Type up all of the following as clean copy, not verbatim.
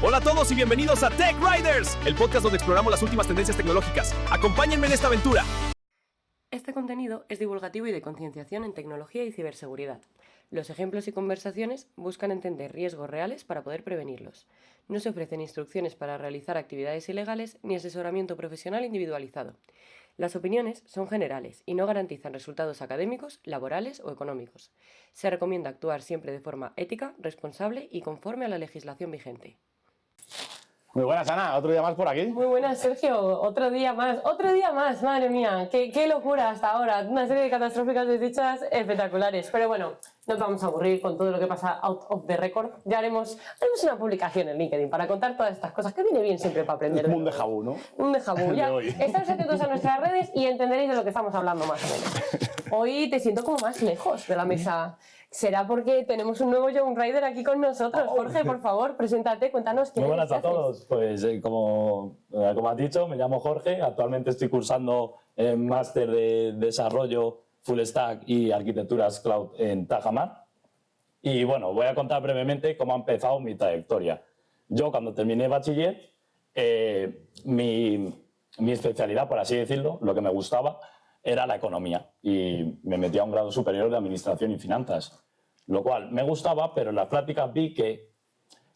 Hola a todos y bienvenidos a Tech Riders, el podcast donde exploramos las últimas tendencias tecnológicas. Acompáñenme en esta aventura. Este contenido es divulgativo y de concienciación en tecnología y ciberseguridad. Los ejemplos y conversaciones buscan entender riesgos reales para poder prevenirlos. No se ofrecen instrucciones para realizar actividades ilegales ni asesoramiento profesional individualizado. Las opiniones son generales y no garantizan resultados académicos, laborales o económicos. Se recomienda actuar siempre de forma ética, responsable y conforme a la legislación vigente. Muy buenas, Ana, otro día más por aquí. Muy buenas, Sergio, otro día más, madre mía, qué locura hasta ahora, una serie de catastróficas desdichas espectaculares, pero bueno, no nos vamos a aburrir con todo lo que pasa out of the record, ya haremos una publicación en LinkedIn para contar todas estas cosas, que viene bien siempre para aprender. Es como un déjà vu, ¿no? Un déjà vu, ya, estáis atentos a nuestras redes y entenderéis de lo que estamos hablando más o menos. Hoy te siento como más lejos de la mesa. ¿Será porque tenemos un nuevo Young Rider aquí con nosotros? Jorge, por favor, preséntate, cuéntanos quién eres. Muy buenas a todos. Pues como has dicho, me llamo Jorge. Actualmente estoy cursando un máster de desarrollo Full Stack y arquitecturas Cloud en Tajamar. Y bueno, voy a contar brevemente cómo ha empezado mi trayectoria. Yo cuando terminé bachiller, mi especialidad, por así decirlo, lo que me gustaba, era la economía y me metí a un grado superior de administración y finanzas, lo cual me gustaba, pero en las prácticas vi que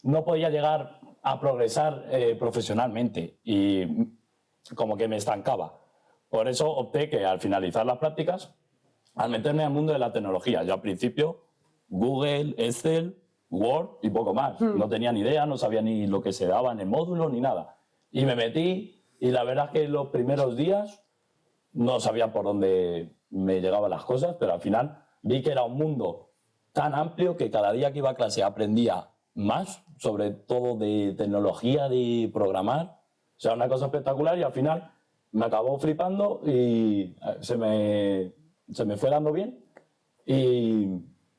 no podía llegar a progresar profesionalmente y como que me estancaba. Por eso opté que al finalizar las prácticas, al meterme al mundo de la tecnología, yo al principio Google, Excel, Word y poco más. No tenía ni idea, no sabía ni lo que se daba en el módulo ni nada. Y me metí y la verdad es que los primeros días no sabía por dónde me llegaban las cosas, pero al final vi que era un mundo tan amplio que cada día que iba a clase aprendía más, sobre todo de tecnología, de programar. O sea, una cosa espectacular y al final me acabó flipando y se me fue dando bien. Y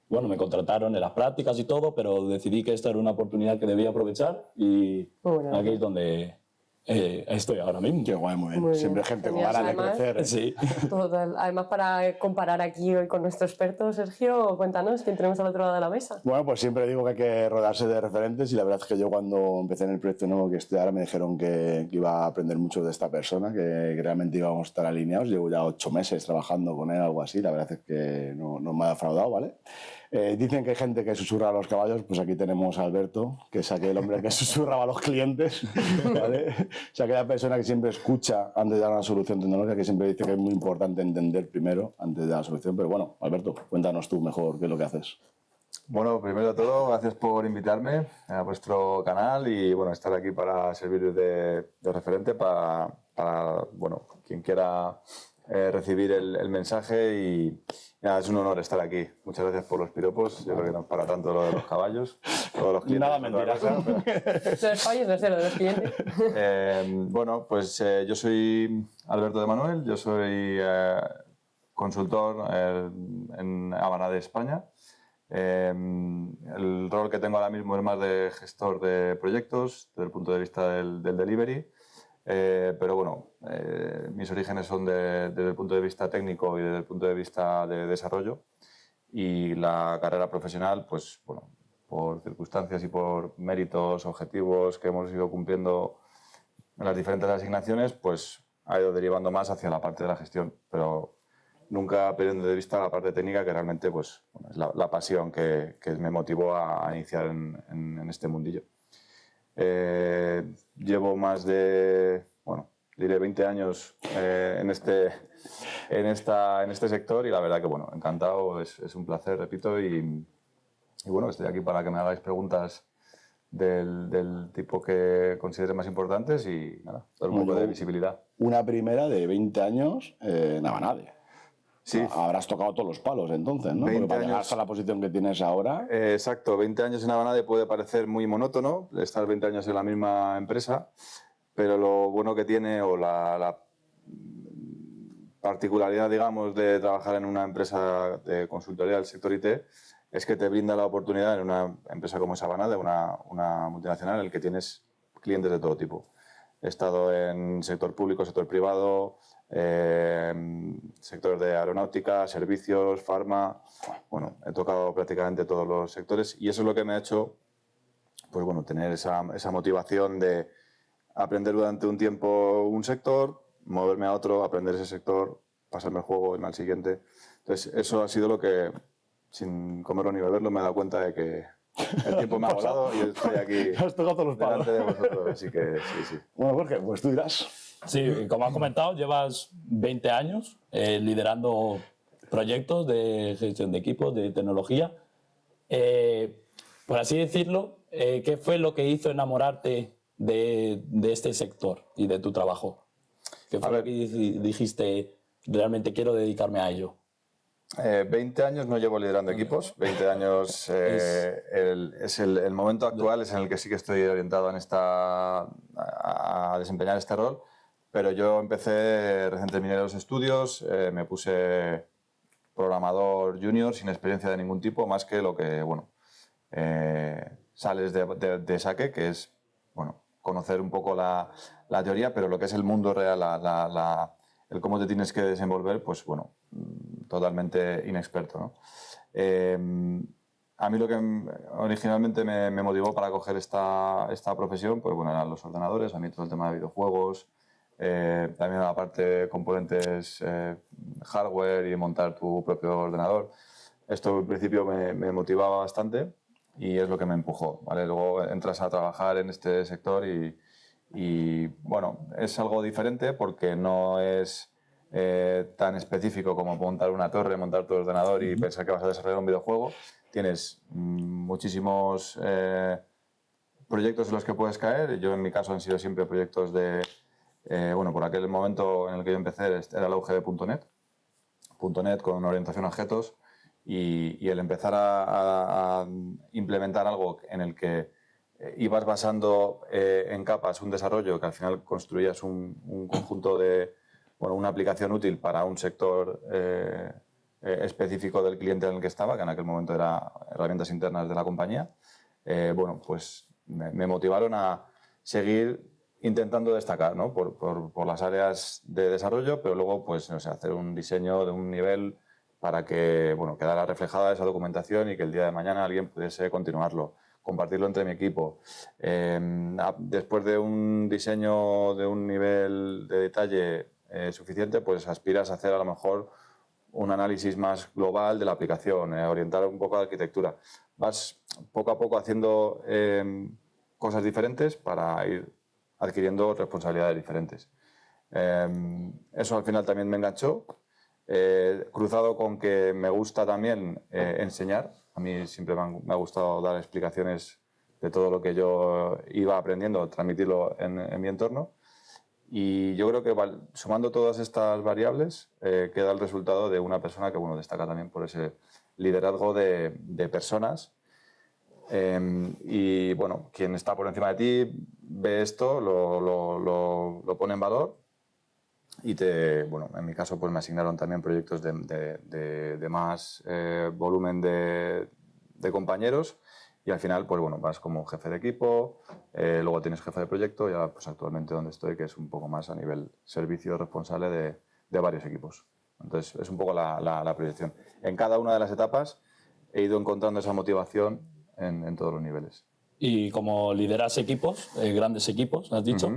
bueno, me contrataron en las prácticas y todo, pero decidí que esta era una oportunidad que debía aprovechar y aquí es donde estoy ahora mismo. Qué guay, muy bien. Muy siempre bien. Gente con ganas de crecer. Sí. Total. Además, para comparar aquí hoy con nuestro experto, Sergio, cuéntanos quién tenemos al otro lado de la mesa. Bueno, pues siempre digo que hay que rodearse de referentes y la verdad es que yo cuando empecé en el proyecto nuevo que estoy ahora me dijeron que iba a aprender mucho de esta persona, que realmente íbamos a estar alineados. Llevo ya 8 meses trabajando con él, algo así. La verdad es que no me ha defraudado, ¿vale? Dicen que hay gente que susurra a los caballos, pues aquí tenemos a Alberto, que es aquel hombre que susurraba a los clientes, ¿vale? O sea, aquella persona que siempre escucha antes de dar una solución tecnológica, que siempre dice que es muy importante entender primero antes de dar la solución. Pero bueno, Alberto, cuéntanos tú mejor qué es lo que haces. Bueno, primero de todo, gracias por invitarme a vuestro canal y bueno, estar aquí para servir de referente para bueno, quien quiera recibir el mensaje y nada, es un honor estar aquí. Muchas gracias por los piropos. Yo creo que no es para tanto lo de los caballos, todos los clientes. Nada, mentira. Los caballos no sé, lo de los clientes. Bueno, pues yo soy Alberto de Manuel, yo soy consultor en Avanade España. El rol que tengo ahora mismo es más de gestor de proyectos desde el punto de vista del delivery. Pero bueno, mis orígenes son desde el punto de vista técnico y desde el punto de vista de desarrollo y la carrera profesional, pues bueno, por circunstancias y por méritos, objetivos que hemos ido cumpliendo en las diferentes asignaciones, pues ha ido derivando más hacia la parte de la gestión, pero nunca perdiendo de vista la parte técnica que realmente pues, bueno, es la pasión que me motivó a iniciar en este mundillo. Llevo más de, bueno, diré 20 años en este sector y la verdad que, bueno, encantado, es un placer, repito, y bueno, estoy aquí para que me hagáis preguntas del tipo que considere más importantes y nada, dar un poco de visibilidad. Una primera de 20 años en Avanade. Sí. Habrás tocado todos los palos entonces, ¿no? Porque para llegar hasta la posición que tienes ahora... Exacto, 20 años en Avanade puede parecer muy monótono, estar 20 años en la misma empresa, pero lo bueno que tiene o la particularidad, digamos, de trabajar en una empresa de consultoría del sector IT es que te brinda la oportunidad en una empresa como es Avanade, una multinacional, en la que tienes clientes de todo tipo. He estado en sector público, sector privado, sector de aeronáutica, servicios, farma. Bueno, he tocado prácticamente todos los sectores y eso es lo que me ha hecho pues bueno, tener esa motivación de aprender durante un tiempo un sector, moverme a otro, aprender ese sector, pasarme el juego, irme al siguiente. Entonces, eso ha sido lo que, sin comerlo ni beberlo, me he dado cuenta de que el tiempo me ha volado y estoy aquí Has tocado todos los palos. delante de vosotros. Así que sí. Bueno, Jorge, pues tú dirás. Sí, como has comentado, llevas 20 años liderando proyectos de gestión de equipos, de tecnología. Por así decirlo, ¿qué fue lo que hizo enamorarte de este sector y de tu trabajo? ¿Qué fue lo que dijiste, realmente quiero dedicarme a ello? 20 años no llevo liderando equipos, 20 años es el momento actual, es en el que sí que estoy orientado a desempeñar este rol, pero yo empecé recién terminé los estudios, me puse programador junior sin experiencia de ningún tipo, más que lo que, bueno, sales de saque, que es, bueno, conocer un poco la teoría, pero lo que es el mundo real, el cómo te tienes que desenvolver, pues bueno, totalmente inexperto, ¿no? A mí lo que originalmente me motivó para coger esta profesión, pues bueno, eran los ordenadores, a mí todo el tema de videojuegos, también la parte de componentes hardware y montar tu propio ordenador. Esto en principio me motivaba bastante y es lo que me empujó, ¿vale? Luego entras a trabajar en este sector y bueno, es algo diferente porque no es tan específico como montar una torre, montar tu ordenador y pensar que vas a desarrollar un videojuego. Tienes muchísimos proyectos en los que puedes caer. Yo en mi caso han sido siempre proyectos de, bueno, por aquel momento en el que yo empecé era el auge de .NET con orientación a objetos y el empezar a implementar algo en el que ibas basando en capas un desarrollo que al final construías un conjunto de, bueno, una aplicación útil para un sector específico del cliente en el que estaba, que en aquel momento eran herramientas internas de la compañía, bueno, pues me motivaron a seguir intentando destacar, ¿no? por las áreas de desarrollo, pero luego pues, no sé, hacer un diseño de un nivel para que bueno, quedara reflejada esa documentación y que el día de mañana alguien pudiese continuarlo, compartirlo entre mi equipo. Después de un diseño de un nivel de detalle suficiente, pues aspiras a hacer a lo mejor un análisis más global de la aplicación, orientar un poco a la arquitectura. Vas poco a poco haciendo cosas diferentes para ir adquiriendo responsabilidades diferentes. Eso al final también me enganchó, cruzado con que me gusta también enseñar. A mí siempre me ha gustado dar explicaciones de todo lo que yo iba aprendiendo, transmitirlo en mi entorno. Y yo creo que sumando todas estas variables queda el resultado de una persona que bueno, destaca también por ese liderazgo de personas. Y bueno, quien está por encima de ti ve esto, lo pone en valor y bueno, en mi caso pues me asignaron también proyectos de más volumen de compañeros y al final pues bueno, vas como jefe de equipo, luego tienes jefe de proyecto y ahora pues actualmente donde estoy, que es un poco más a nivel servicio responsable de varios equipos. Entonces es un poco la proyección. En cada una de las etapas he ido encontrando esa motivación en todos los niveles. Y como lideras equipos, grandes equipos, has dicho,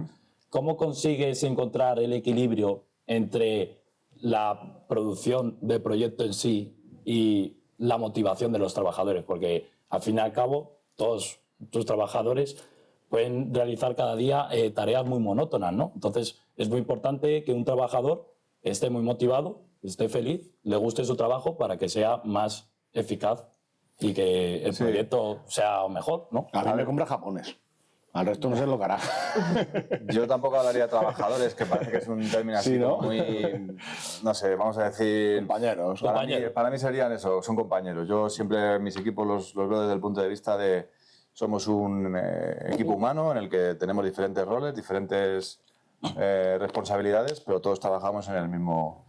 ¿cómo consigues encontrar el equilibrio entre la producción del proyecto en sí y la motivación de los trabajadores? Porque al fin y al cabo, todos tus trabajadores pueden realizar cada día tareas muy monótonas, ¿no? Entonces, es muy importante que un trabajador esté muy motivado, esté feliz, le guste su trabajo para que sea más eficaz y que el proyecto sea mejor, ¿no? A mí me compra japones. Al resto no sé lo que hará. Yo tampoco hablaría de trabajadores, que parece que es un término así, sí, ¿no? Muy, no sé, vamos a decir... Compañeros. Para mí serían eso, son compañeros. Yo siempre mis equipos los veo desde el punto de vista de... Somos un equipo humano en el que tenemos diferentes roles, diferentes responsabilidades, pero todos trabajamos en el mismo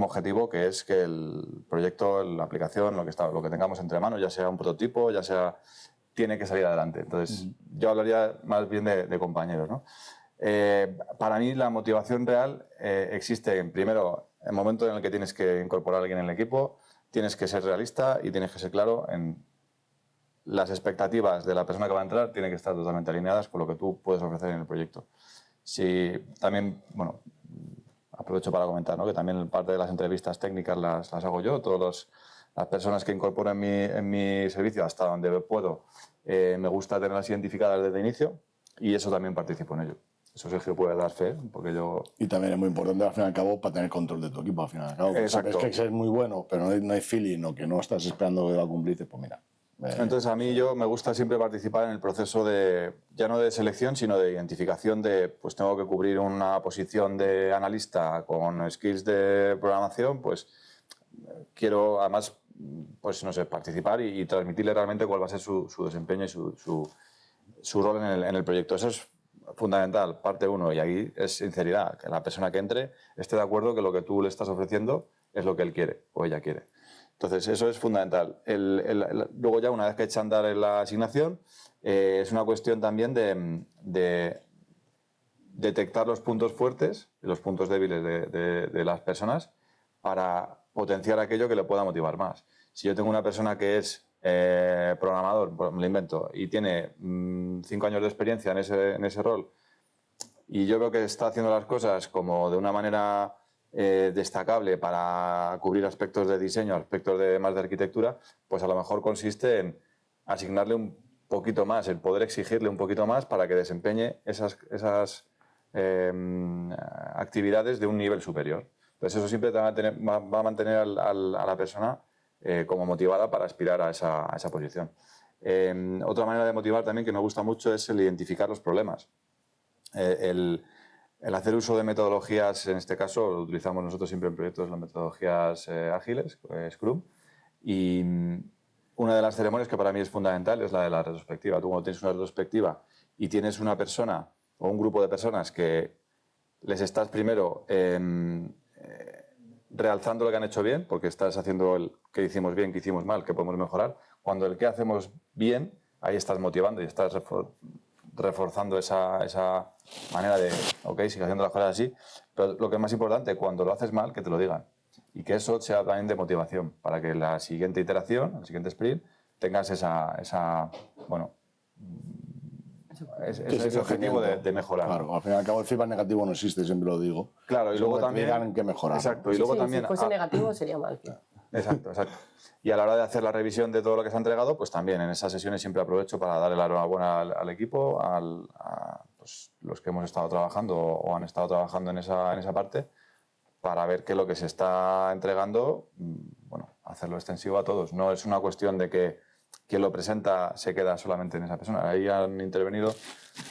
objetivo, que es que el proyecto, la aplicación, lo que tengamos entre manos, ya sea un prototipo, ya sea... tiene que salir adelante. Entonces, yo hablaría más bien de compañeros, ¿no? Para mí, la motivación real existe, primero, en el momento en el que tienes que incorporar a alguien en el equipo, tienes que ser realista y tienes que ser claro en las expectativas de la persona que va a entrar tienen que estar totalmente alineadas con lo que tú puedes ofrecer en el proyecto. Si también, bueno, aprovecho para comentar, ¿no?, que también parte de las entrevistas técnicas las hago yo. Todas las personas que incorporo en mi servicio, hasta donde puedo, me gusta tenerlas identificadas desde el inicio, y eso también participo en ello. Eso Sergio puede dar fe, porque yo... Y también es muy importante, al fin y al cabo, para tener control de tu equipo, al fin y al cabo. Exacto. Sabes que es muy bueno, pero no hay feeling, o que no estás esperando que va a cumplirte, pues mira. Entonces, a mí me gusta siempre participar en el proceso ya no de selección, sino de identificación de, pues tengo que cubrir una posición de analista con skills de programación, pues quiero además, pues no sé, participar y transmitirle realmente cuál va a ser su desempeño y su rol en el proyecto. Eso es fundamental, parte uno, y ahí es sinceridad, que la persona que entre esté de acuerdo que lo que tú le estás ofreciendo es lo que él quiere o ella quiere. Entonces, eso es fundamental. Luego ya, una vez que echa a andar la asignación, es una cuestión también de detectar los puntos fuertes y los puntos débiles de las personas para potenciar aquello que le pueda motivar más. Si yo tengo una persona que es programador, me lo invento, y tiene 5 años de experiencia en ese rol, y yo veo que está haciendo las cosas como de una manera destacable para cubrir aspectos de diseño, aspectos más de arquitectura, pues a lo mejor consiste en asignarle un poquito más, el poder exigirle un poquito más para que desempeñe esas actividades de un nivel superior. Entonces eso siempre va a mantener a la persona como motivada para aspirar a esa posición. Otra manera de motivar también que nos gusta mucho es el identificar los problemas. El hacer uso de metodologías, en este caso lo utilizamos nosotros siempre en proyectos, las metodologías ágiles, Scrum, y una de las ceremonias que para mí es fundamental es la de la retrospectiva. Tú cuando tienes una retrospectiva y tienes una persona o un grupo de personas que les estás primero realzando lo que han hecho bien, porque estás haciendo el que hicimos bien, que hicimos mal, que podemos mejorar. Cuando el que hacemos bien, ahí estás motivando y estás reforzando esa manera de, ok, sigue haciendo las cosas así, pero lo que es más importante, cuando lo haces mal, que te lo digan. Y que eso sea también de motivación, para que la siguiente iteración, el siguiente sprint, tengas ese objetivo de mejorar. Claro, al fin y al cabo el feedback negativo no existe, siempre lo digo. Claro, y luego también... Digan que mejorar. Exacto, y luego sí, también... si fuese negativo sería mal. Exacto. Y a la hora de hacer la revisión de todo lo que se ha entregado, pues también en esas sesiones siempre aprovecho para darle la enhorabuena al equipo, a pues, los que hemos estado trabajando o han estado trabajando en esa parte, para ver que lo que se está entregando, bueno, hacerlo extensivo a todos. No es una cuestión de que quien lo presenta se queda solamente en esa persona. Ahí han intervenido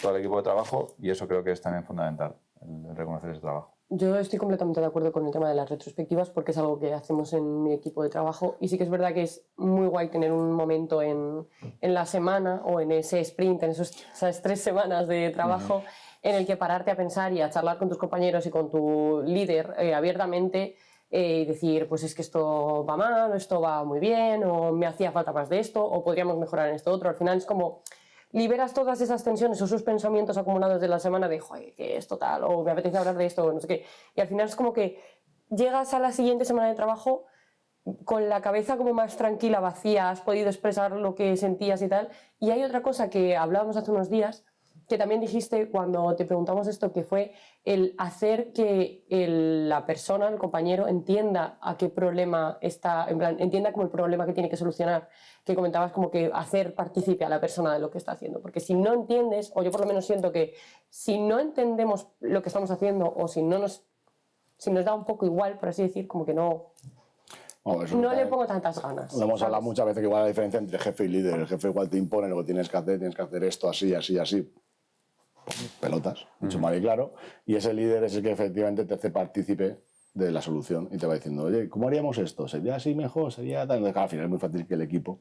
todo el equipo de trabajo y eso creo que es también fundamental, el reconocer ese trabajo. Yo estoy completamente de acuerdo con el tema de las retrospectivas porque es algo que hacemos en mi equipo de trabajo y sí que es verdad que es muy guay tener un momento en la semana o en ese sprint, en esas 3 semanas de trabajo en el que pararte a pensar y a charlar con tus compañeros y con tu líder abiertamente y decir, pues es que esto va mal o esto va muy bien o me hacía falta más de esto o podríamos mejorar en esto otro. Al final es como... liberas todas esas tensiones o sus pensamientos acumulados de la semana de, joder, que es total, o me apetece hablar de esto, o no sé qué. Y al final es como que llegas a la siguiente semana de trabajo con la cabeza como más tranquila, vacía, has podido expresar lo que sentías y tal. Y hay otra cosa que hablábamos hace unos días, que también dijiste cuando te preguntamos esto, que fue el hacer que la persona, el compañero, entienda a qué problema está, en plan, entienda como el problema que tiene que solucionar, que comentabas como que hacer partícipe a la persona de lo que está haciendo, porque si no entiendes, o yo por lo menos siento que si no entendemos lo que estamos haciendo, o si nos da un poco igual, por así decir, como que no le pongo tantas ganas. Lo hemos hablado ¿sabes? muchas veces que igual la diferencia entre jefe y líder. El jefe igual te impone lo que tienes que hacer esto así, así, así. Pelotas, mucho mal y claro. Y ese líder es el que efectivamente te hace partícipe de la solución y te va diciendo, oye, ¿cómo haríamos esto? ¿Sería así mejor? ¿Sería tal? Entonces, al final es muy fácil que el equipo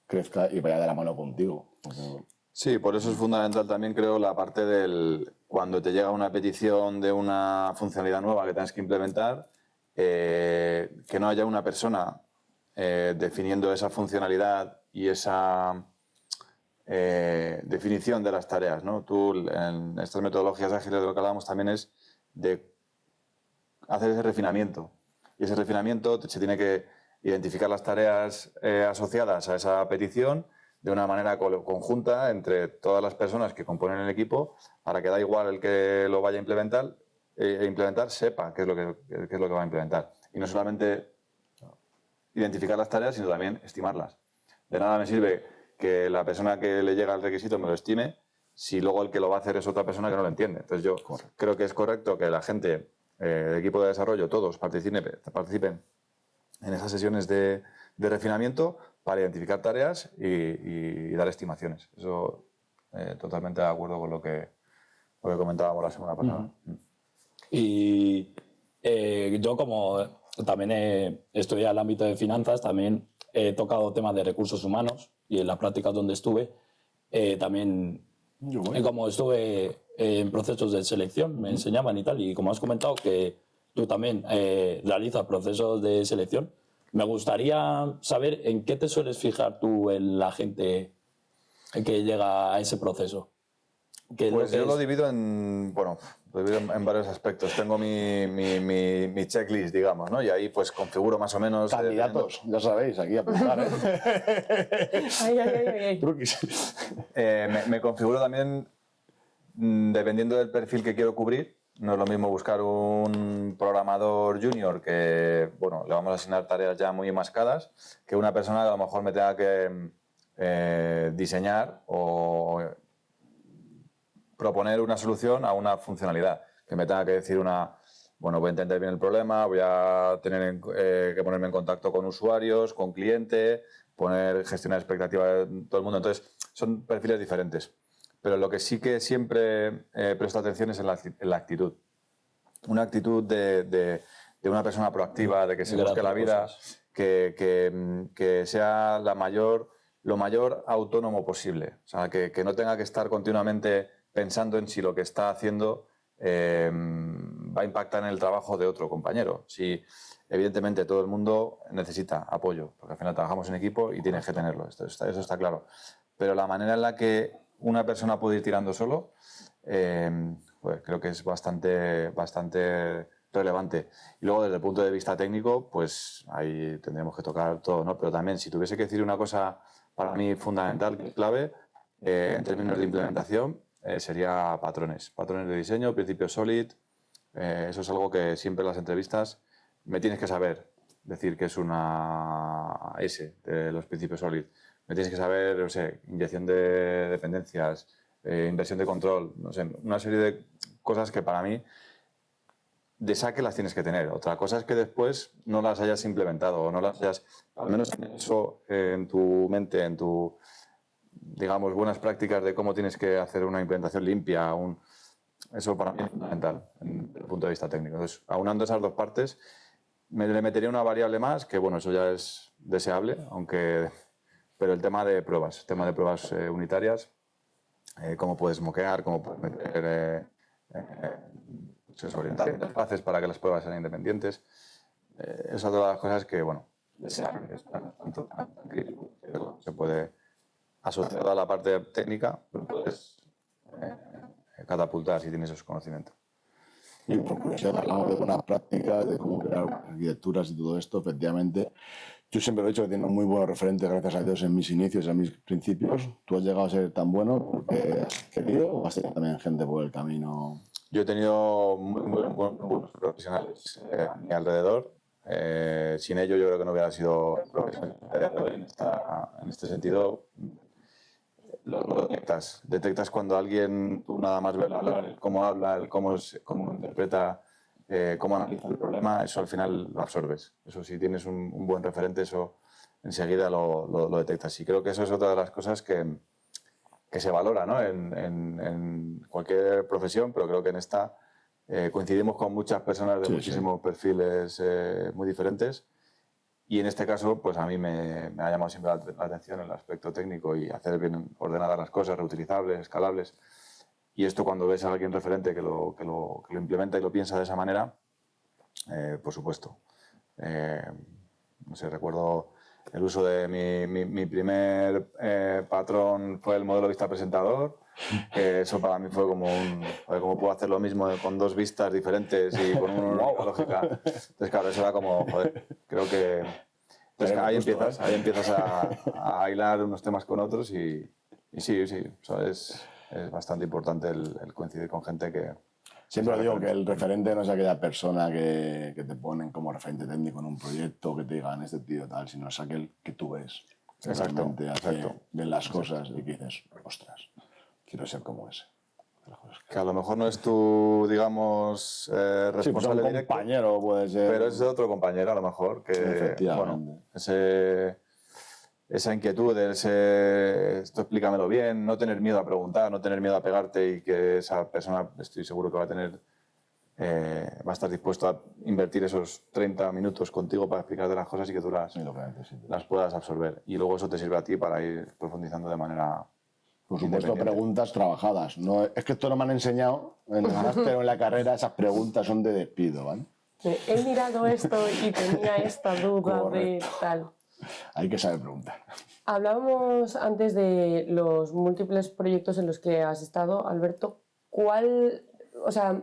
crezca y vaya de la mano contigo. Sí, por eso es fundamental también, creo, la parte del cuando te llega una petición de una funcionalidad nueva que tienes que implementar, que no haya una persona definiendo esa funcionalidad y esa definición de las tareas, ¿no? Tú, en estas metodologías ágiles de lo que hablábamos también es de hacer ese refinamiento. Y ese refinamiento se tiene que identificar las tareas asociadas a esa petición, de una manera conjunta entre todas las personas que componen el equipo, para que da igual el que lo vaya a implementar, sepa qué es lo que va a implementar. Y no solamente identificar las tareas, sino también estimarlas. De nada me sirve que la persona que le llega el requisito me lo estime, si luego el que lo va a hacer es otra persona que no lo entiende. Entonces yo creo que es correcto que la gente, el equipo de desarrollo, todos participen en esas sesiones de refinamiento para identificar tareas y dar estimaciones. Eso totalmente de acuerdo con lo que comentábamos la semana pasada. Y yo, como también he estudiado el ámbito de finanzas, también he tocado temas de recursos humanos, y en las prácticas donde estuve también, como estuve en procesos de selección, me enseñaban y tal, y como has comentado que tú también realizas procesos de selección, me gustaría saber en qué te sueles fijar tú en la gente que llega a ese proceso. Pues yo lo divido en varios aspectos. Tengo mi checklist, digamos, ¿no? Y ahí pues configuro más o menos... Candidatos, ya sabéis, aquí a apuntar, Ay. Truquis. Me configuro también dependiendo del perfil que quiero cubrir. No es lo mismo buscar un programador junior que, bueno, le vamos a asignar tareas ya muy enmascadas, que una persona que a lo mejor me tenga que diseñar o proponer una solución a una funcionalidad, que me tenga que decir voy a entender bien el problema, voy a tener que ponerme en contacto con usuarios, con cliente, gestionar expectativas de todo el mundo. Entonces, son perfiles diferentes. Pero lo que sí que siempre presto atención es en la actitud. Una actitud de una persona proactiva, de que se busque la vida, que sea lo mayor autónomo posible. O sea, que no tenga que estar continuamente pensando en si lo que está haciendo va a impactar en el trabajo de otro compañero. Si, evidentemente, todo el mundo necesita apoyo, porque al final trabajamos en equipo y tienes que tenerlo, eso está claro. Pero la manera en la que una persona puede ir tirando solo, pues creo que es bastante relevante. Y luego, desde el punto de vista técnico, pues ahí tendremos que tocar todo, ¿no? Pero también, si tuviese que decir una cosa para mí fundamental, clave, en términos de implementación, sería patrones de diseño, principios SOLID. Eso es algo que siempre en las entrevistas me tienes que saber decir que es una S de los principios SOLID. Me tienes que saber, no sé, inyección de dependencias, inversión de control, no sé, una serie de cosas que para mí de saque las tienes que tener. Otra cosa es que después no las hayas implementado o no las hayas, al menos eso en tu mente, en tu, digamos, buenas prácticas de cómo tienes que hacer una implementación limpia. Eso para mí es fundamental desde el punto de vista técnico. Entonces, aunando esas dos partes, le metería una variable más, que bueno, eso ya es deseable, pero el tema de pruebas unitarias, cómo puedes moquear, cómo puedes meter orientar interfaces para que las pruebas sean independientes. Esas son todas las cosas que, bueno, deseables. Se puede asociar a la parte técnica, pero puedes catapultar si tienes esos conocimientos. Y por curiosidad, hablamos de buenas prácticas, de cómo crear arquitecturas y todo esto, efectivamente. Yo siempre he dicho que tengo muy buenos referentes, gracias a Dios, en mis inicios, en mis principios. ¿Tú has llegado a ser tan bueno porque has querido o has tenido también gente por el camino? Yo he tenido muy buenos profesionales a mi alrededor. Sin ello yo creo que no hubiera sido profesional en este sentido. Lo detectas cuando alguien, tú nada más ves cómo habla, cómo interpreta, cómo analiza el problema, eso al final lo absorbes. Eso, si tienes un buen referente, eso enseguida lo detectas. Y creo que eso es otra de las cosas que se valora, ¿no? en cualquier profesión, pero creo que en esta coincidimos con muchas personas de muchísimos perfiles muy diferentes. Y en este caso, pues a mí me ha llamado siempre la atención el aspecto técnico y hacer bien ordenadas las cosas, reutilizables, escalables. Y esto, cuando ves a alguien referente que lo implementa y lo piensa de esa manera, por supuesto. No sé, recuerdo el uso de mi primer patrón fue el modelo vista presentador. Eso para mí fue como ¿cómo puedo hacer lo mismo con dos vistas diferentes y con una lógica? Entonces, claro, eso era como, joder, creo que Entonces, ahí Justo, empiezas a hilar unos temas con otros y sí, eso es bastante importante el coincidir con gente que... Siempre lo digo, que el referente no es aquella persona que te ponen como referente técnico en un proyecto, que te digan este tío tal, sino es aquel que tú ves, que realmente hace bien las cosas y que dices, ostras, quiero ser como ese. Que a lo mejor no es tu, digamos, Sí, pues responsable un directo, compañero puede ser. pero es de otro compañero a lo mejor que, Efectivamente. bueno, esa inquietud, esto explícamelo bien, no tener miedo a preguntar, no tener miedo a pegarte y que esa persona, estoy seguro que va a estar dispuesto a invertir esos 30 minutos contigo para explicarte las cosas y que tú las puedas absorber. Y luego eso te sirve a ti para ir profundizando de manera... Por supuesto, preguntas trabajadas. No, es que esto no me han enseñado en el máster o en la carrera, esas preguntas son de despido, ¿vale? He mirado esto y tenía esta duda de tal. Hay que saber preguntar. Hablábamos antes de los múltiples proyectos en los que has estado, Alberto. O sea,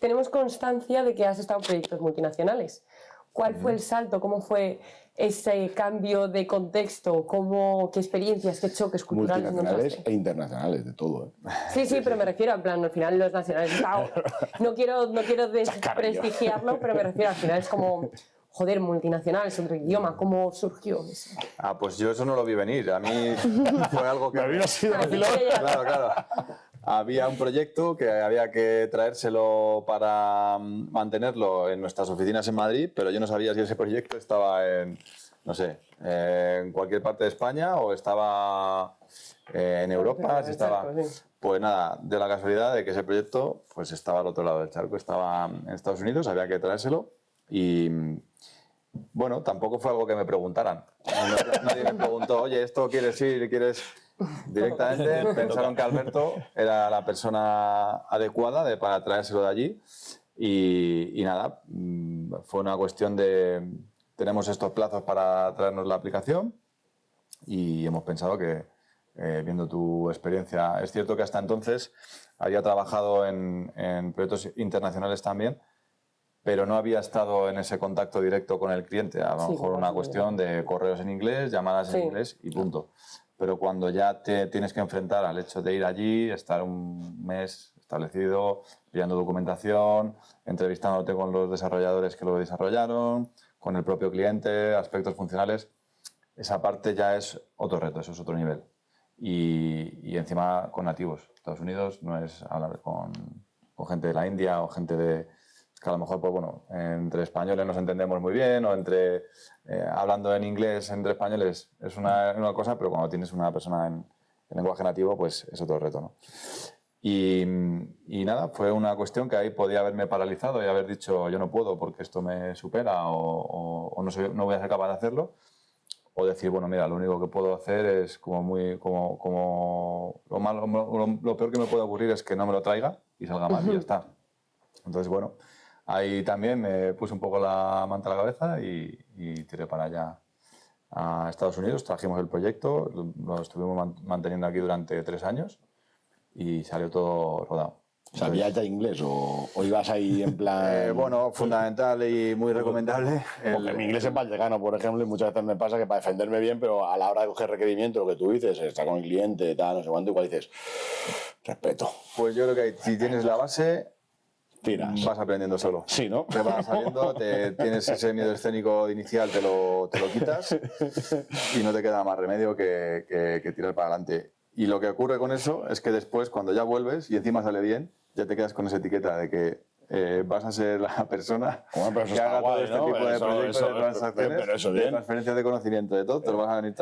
tenemos constancia de que has estado en proyectos multinacionales. ¿Cuál fue el salto? ¿Cómo fue ese cambio de contexto? ¿Qué experiencias, qué choques culturales Multinacionales encontraste? e internacionales, de todo, ¿eh? Sí, pero me refiero, en plan, al final los nacionales... No quiero desprestigiarlo, pero me refiero, al final es como... Joder, multinacional, es otro idioma. ¿Cómo surgió eso? Pues yo eso no lo vi venir. A mí fue algo que... había sido Claro. Había un proyecto que había que traérselo para mantenerlo en nuestras oficinas en Madrid, pero yo no sabía si ese proyecto estaba en, no sé, en cualquier parte de España o estaba en Europa, si estaba... Pues nada, de la casualidad de que ese proyecto pues estaba al otro lado del charco, estaba en Estados Unidos, había que traérselo y... Bueno, tampoco fue algo que me preguntaran. Nadie me preguntó, oye, ¿esto quieres ir? ¿Quieres...? Directamente pensaron que Alberto era la persona adecuada para traérselo de allí y nada, fue una cuestión de tenemos estos plazos para traernos la aplicación y hemos pensado que viendo tu experiencia, es cierto que hasta entonces había trabajado en proyectos internacionales también, pero no había estado en ese contacto directo con el cliente, a lo mejor una cuestión de correos en inglés, llamadas en inglés y punto. Pero cuando ya te tienes que enfrentar al hecho de ir allí, estar un mes establecido, pillando documentación, entrevistándote con los desarrolladores que lo desarrollaron, con el propio cliente, aspectos funcionales, esa parte ya es otro reto, eso es otro nivel. Y encima con nativos. Estados Unidos no es hablar con gente de la India o gente de... que a lo mejor, pues bueno, entre españoles nos entendemos muy bien o hablando en inglés entre españoles es una cosa, pero cuando tienes una persona en lenguaje nativo, pues es otro reto, ¿no? Y nada, fue una cuestión que ahí podía haberme paralizado y haber dicho yo no puedo porque esto me supera o no voy a ser capaz de hacerlo. O decir, bueno, mira, lo único que puedo hacer es lo peor que me puede ocurrir es que no me lo traiga y salga mal y ya está. Entonces, bueno, ahí también me puse un poco la manta a la cabeza y tiré para allá a Estados Unidos. Trajimos el proyecto, lo estuvimos manteniendo aquí durante 3 años y salió todo rodado. ¿Sabías ya inglés o ibas ahí en plan...? Bueno, fundamental y muy recomendable. Porque mi inglés es vallecano, por ejemplo, y muchas veces me pasa que para defenderme bien, pero a la hora de coger requerimiento, lo que tú dices, está con el cliente, tal, no sé cuánto, igual dices, respeto. Pues yo creo que si tienes la base... Tiras. Vas aprendiendo solo. Sí, ¿no? Te vas saliendo, tienes ese miedo escénico inicial, te lo quitas y no te queda más remedio que tirar para adelante. Y lo que ocurre con eso es que después, cuando ya vuelves y encima sale bien, ya te quedas con esa etiqueta de que vas a ser la persona que haga todo este tipo de proyectos, de transacciones, de transferencias de conocimiento, de todo, te lo vas a venir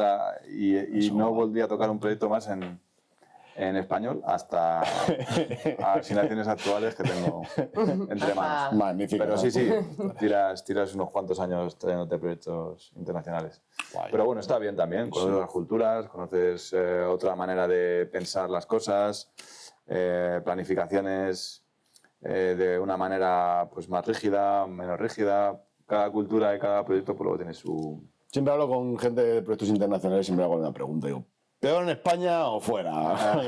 y no volví a tocar un proyecto más en español hasta asignaciones actuales que tengo entre manos. Magnífico. Pero sí, tiras unos cuantos años trayéndote proyectos internacionales. Guay. Pero bueno, está bien también, conoces las culturas, conoces otra manera de pensar las cosas, planificaciones de una manera pues, más rígida, menos rígida. Cada cultura y cada proyecto pues, luego tiene su... Siempre hablo con gente de proyectos internacionales, siempre hago una pregunta, digo, ¿peor en España o fuera?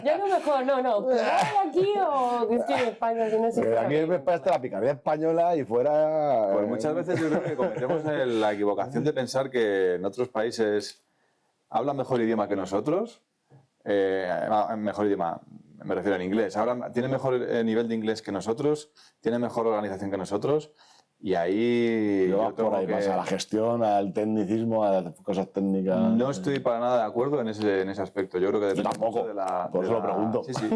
Yo no mejor, no. ¿Hay aquí o es que en España si no existe? Aquí en España está la picardía española y fuera... Pues muchas veces yo creo que cometemos la equivocación de pensar que en otros países hablan mejor idioma que nosotros. Mejor idioma, me refiero en inglés. Tienen mejor nivel de inglés que nosotros, tienen mejor organización que nosotros. Y ahí yo tengo por ahí más a la gestión, al tecnicismo, a las cosas técnicas. No estoy para nada de acuerdo en ese aspecto. Yo creo que depende tampoco, por eso lo pregunto. Sí,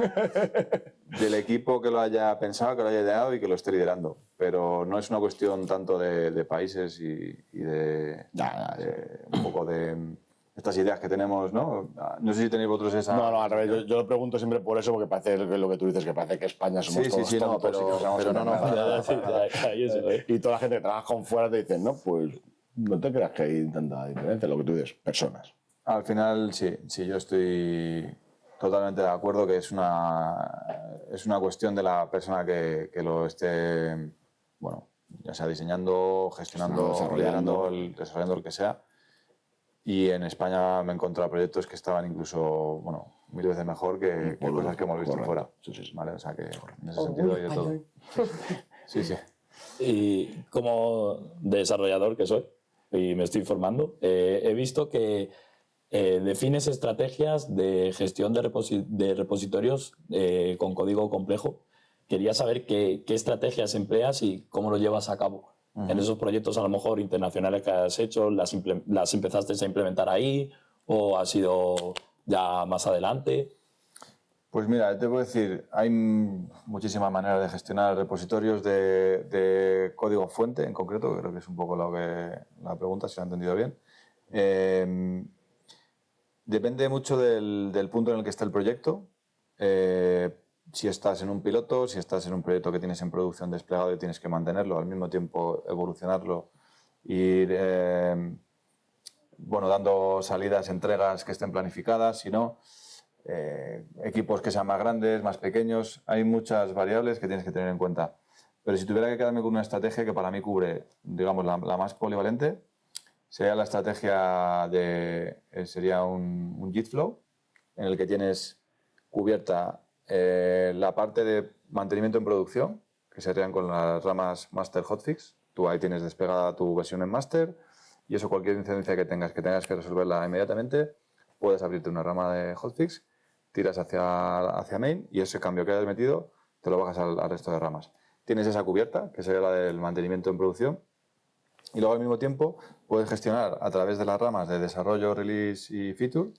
del equipo que lo haya pensado, que lo haya ideado y que lo esté liderando. Pero no es una cuestión tanto de países y de un poco de estas ideas que tenemos, ¿no? No sé si tenéis vosotros esa... No, al revés. Yo lo pregunto siempre por eso, porque parece que lo que tú dices, que parece que España somos todos tontos pero no. Y toda la gente que trabaja con fuera te dice, no, pues no te creas que hay tanta diferencia, lo que tú dices, personas. Al final, sí, yo estoy totalmente de acuerdo que es una cuestión de la persona que lo esté, bueno, ya sea diseñando, gestionando, desarrollando lo que sea. Y en España me he encontrado proyectos que estaban incluso, bueno, 1000 veces mejor que cosas que hemos visto fuera. Sí. ¿Vale? O sea que en ese sentido hay de todo. Sí. Y como desarrollador que soy, y me estoy formando, he visto que defines estrategias de gestión de repositorios con código complejo. Quería saber qué estrategias empleas y cómo lo llevas a cabo. En esos proyectos a lo mejor internacionales que has hecho, ¿las empezaste a implementar ahí o ha sido ya más adelante? Pues mira, te puedo decir, hay muchísimas maneras de gestionar repositorios de código fuente en concreto, creo que es un poco la pregunta, si lo he entendido bien. Depende mucho del punto en el que está el proyecto. Si estás en un piloto, si estás en un proyecto que tienes en producción desplegado y tienes que mantenerlo, al mismo tiempo evolucionarlo, ir dando salidas, entregas que estén planificadas, si no, equipos que sean más grandes, más pequeños, hay muchas variables que tienes que tener en cuenta. Pero si tuviera que quedarme con una estrategia que para mí cubre, digamos, la más polivalente, sería la estrategia sería un Git flow, en el que tienes cubierta la parte de mantenimiento en producción, que serían con las ramas master hotfix. Tú ahí tienes desplegada tu versión en master y eso, cualquier incidencia que tengas que resolverla inmediatamente, puedes abrirte una rama de hotfix, tiras hacia main y ese cambio que hayas metido te lo bajas al resto de ramas. Tienes esa cubierta, que sería la del mantenimiento en producción, y luego al mismo tiempo puedes gestionar a través de las ramas de desarrollo, release y feature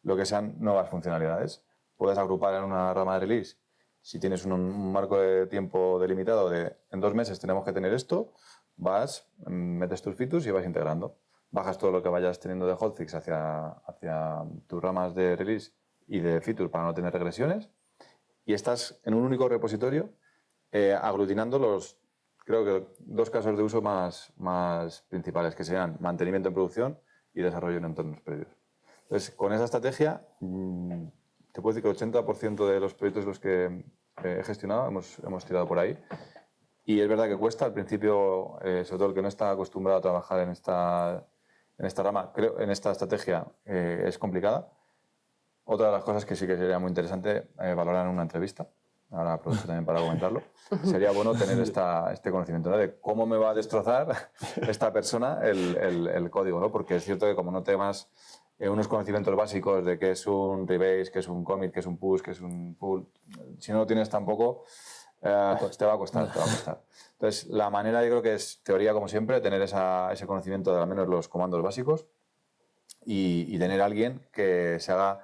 lo que sean nuevas funcionalidades. Puedes agrupar en una rama de release, si tienes un marco de tiempo delimitado de en 2 meses tenemos que tener esto, metes tus features y vas integrando. Bajas todo lo que vayas teniendo de hotfix hacia tus ramas de release y de feature para no tener regresiones y estás en un único repositorio aglutinando creo que 2 casos de uso más principales, que serían mantenimiento en producción y desarrollo en entornos previos. Entonces, con esa estrategia, te puedo decir que el 80% de los proyectos los que he gestionado hemos tirado por ahí. Y es verdad que cuesta al principio, sobre todo el que no está acostumbrado a trabajar en esta rama, en esta estrategia, es complicada. Otra de las cosas que sí que sería muy interesante valorar en una entrevista, ahora aprovecho también para comentarlo, sería bueno tener este conocimiento, ¿no? De cómo me va a destrozar esta persona el código, ¿no? Porque es cierto que como no tengas unos conocimientos básicos de qué es un rebase, qué es un commit, qué es un push, qué es un pull, si no lo tienes tampoco, te va a costar. Entonces, la manera yo creo que es, teoría como siempre, tener ese conocimiento de al menos los comandos básicos y tener a alguien que se haga,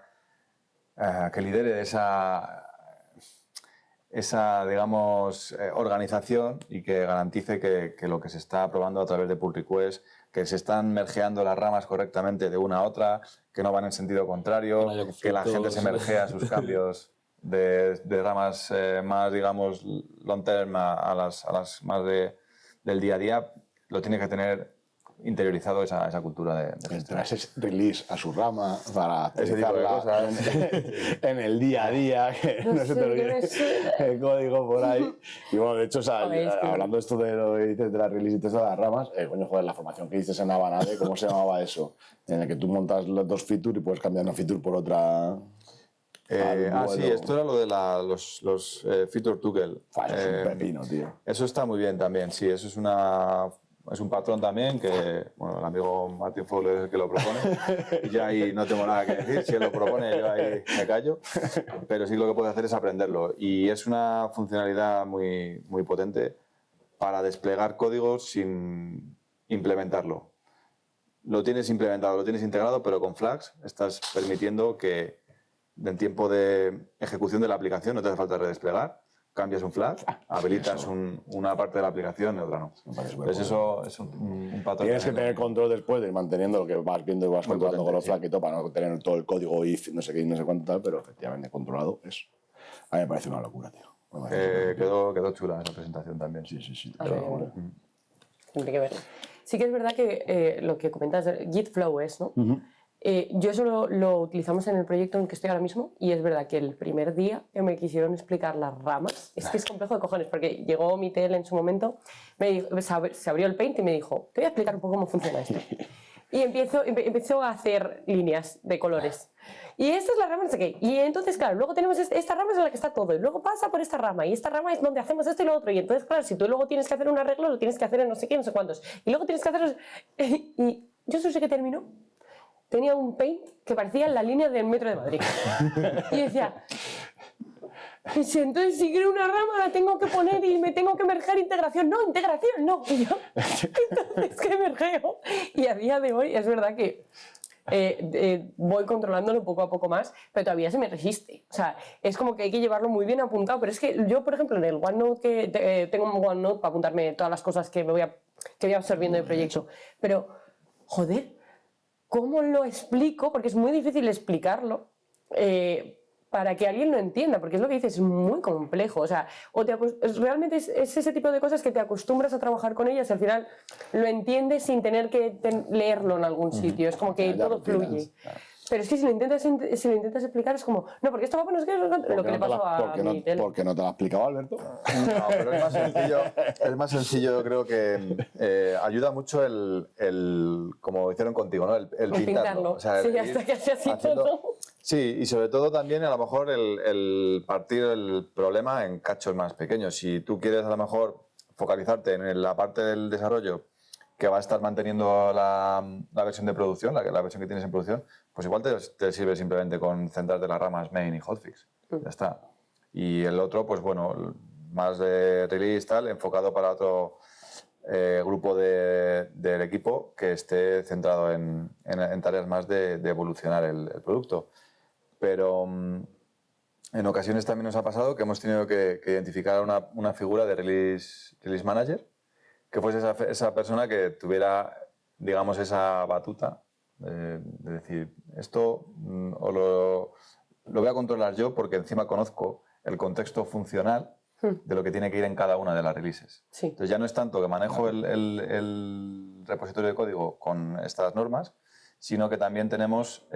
que lidere esa digamos, organización y que garantice que lo que se está aprobando a través de pull request, que se están mergeando las ramas correctamente de una a otra, que no van en sentido contrario, que la gente se mergea sus cambios de ramas más, digamos, long term a las más del día a día, lo tiene que tener interiorizado esa cultura de gestión. Tras ese release a su rama para Ese tipo de utilizarla en el día a día, que no se te olvide el código por ahí. Y bueno, de hecho, o sea, Joder, es que- hablando de esto de lo que dices de la release y todo eso de las ramas, coño, joder, la formación que hiciste en Avanade, ¿cómo se llamaba eso? En el que tú montas los dos features y puedes cambiar una feature por otra. Sí, esto era lo de los feature toggle. Eso es un pepino, tío. Eso está muy bien también, sí, eso es un patrón también que, bueno, el amigo Martin Fowler es el que lo propone y yo ahí no tengo nada que decir, si él lo propone yo ahí me callo, pero sí lo que puedo hacer es aprenderlo y es una funcionalidad muy, muy potente para desplegar códigos sin implementarlo. Lo tienes implementado, lo tienes integrado, pero con flags estás permitiendo que en tiempo de ejecución de la aplicación no te hace falta redesplegar, cambias un flag, habilitas una parte de la aplicación y otra no. Entonces eso es un patrón. Tienes que tener control después de ir manteniendo lo que vas viendo y vas Muy controlando con los potente, flags y todo para no tener todo el código if, no sé qué y no sé cuánto tal, pero efectivamente controlado es. A mí me parece una locura, tío. Me parece Quedó chula esa presentación también. Sí, sí, sí. Ah, Pero, sí, hombre. Tendré que verlo. Sí que es verdad que lo que comentas, Git Flow es, ¿no? Yo eso lo utilizamos en el proyecto en el que estoy ahora mismo y es verdad que el primer día que me quisieron explicar las ramas, es que es complejo de cojones, porque llegó Mitel en su momento, se abrió el Paint y me dijo, te voy a explicar un poco cómo funciona esto. Y empezó a hacer líneas de colores. Y esta es la rama, no sé qué. Y entonces, claro, luego tenemos esta rama es en la que está todo. Y luego pasa por esta rama. Y esta rama es donde hacemos esto y lo otro. Y entonces, claro, si tú luego tienes que hacer un arreglo, lo tienes que hacer en no sé qué, no sé cuántos. Y luego tienes que hacer... Y yo solo sé que terminó. Tenía un Paint que parecía la línea del metro de Madrid. Y decía... Entonces, si quiero una rama, la tengo que poner y me tengo que mergear integración. No, integración, no. Y yo, entonces, ¿qué mergeo? Y a día de hoy, es verdad que voy controlándolo poco a poco más, pero todavía se me resiste. O sea, es como que hay que llevarlo muy bien apuntado. Pero es que yo, por ejemplo, en el OneNote, tengo un OneNote para apuntarme todas las cosas que voy absorbiendo del proyecto. Pero, joder, ¿cómo lo explico? Porque es muy difícil explicarlo. Para que alguien lo entienda, porque es lo que dices, es muy complejo. O sea, realmente es ese tipo de cosas que te acostumbras a trabajar con ellas y al final lo entiendes sin tener que leerlo en algún sitio. Es como que Ya todo rutinas, fluye. claro. Pero es que si lo intentas explicar es como, no, porque esto va a poner lo que le pasó a mi tele. Porque no te lo ha explicado Alberto. No, pero es más sencillo, yo creo que ayuda mucho como hicieron contigo, ¿no? El pintarlo. O sea, sí, hasta que hace así todo. Sí, y sobre todo también a lo mejor el partir el problema en cachos más pequeños. Si tú quieres a lo mejor focalizarte en la parte del desarrollo que va a estar manteniendo la versión de producción, la versión que tienes en producción, pues igual te sirve simplemente con centrarte en las ramas main y hotfix. Ya está. Y el otro, pues bueno, más de release tal, enfocado para otro grupo del equipo que esté centrado en tareas más de evolucionar el producto. Pero en ocasiones también nos ha pasado que hemos tenido que identificar una figura de release manager que fuese esa persona que tuviera, digamos, esa batuta de decir, esto lo voy a controlar yo porque encima conozco el contexto funcional de lo que tiene que ir en cada una de las releases. Sí. Entonces ya no es tanto que manejo el repositorio de código con estas normas, sino que también tenemos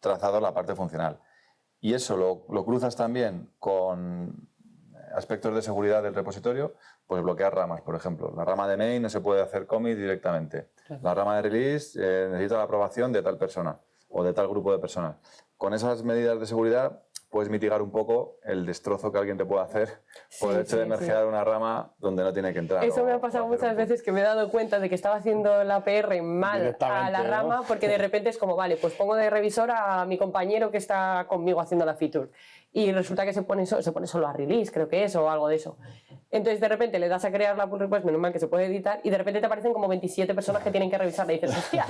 trazado la parte funcional. Y eso lo cruzas también con aspectos de seguridad del repositorio, pues bloquear ramas, por ejemplo. La rama de main no se puede hacer commit directamente. Claro. La rama de release necesita la aprobación de tal persona o de tal grupo de personas. Con esas medidas de seguridad puedes mitigar un poco el destrozo que alguien te puede hacer por el hecho de mergear una rama donde no tiene que entrar. Eso me ha pasado muchas veces, que me he dado cuenta de que estaba haciendo la PR mal a la rama, ¿no? Porque de repente es como, vale, pues pongo de revisor a mi compañero que está conmigo haciendo la feature. Y resulta que se pone solo a release, creo que es, o algo de eso. Entonces de repente le das a crear la pull request, menos mal que se puede editar, y de repente te aparecen como 27 personas que tienen que revisarla. Y dices, hostias,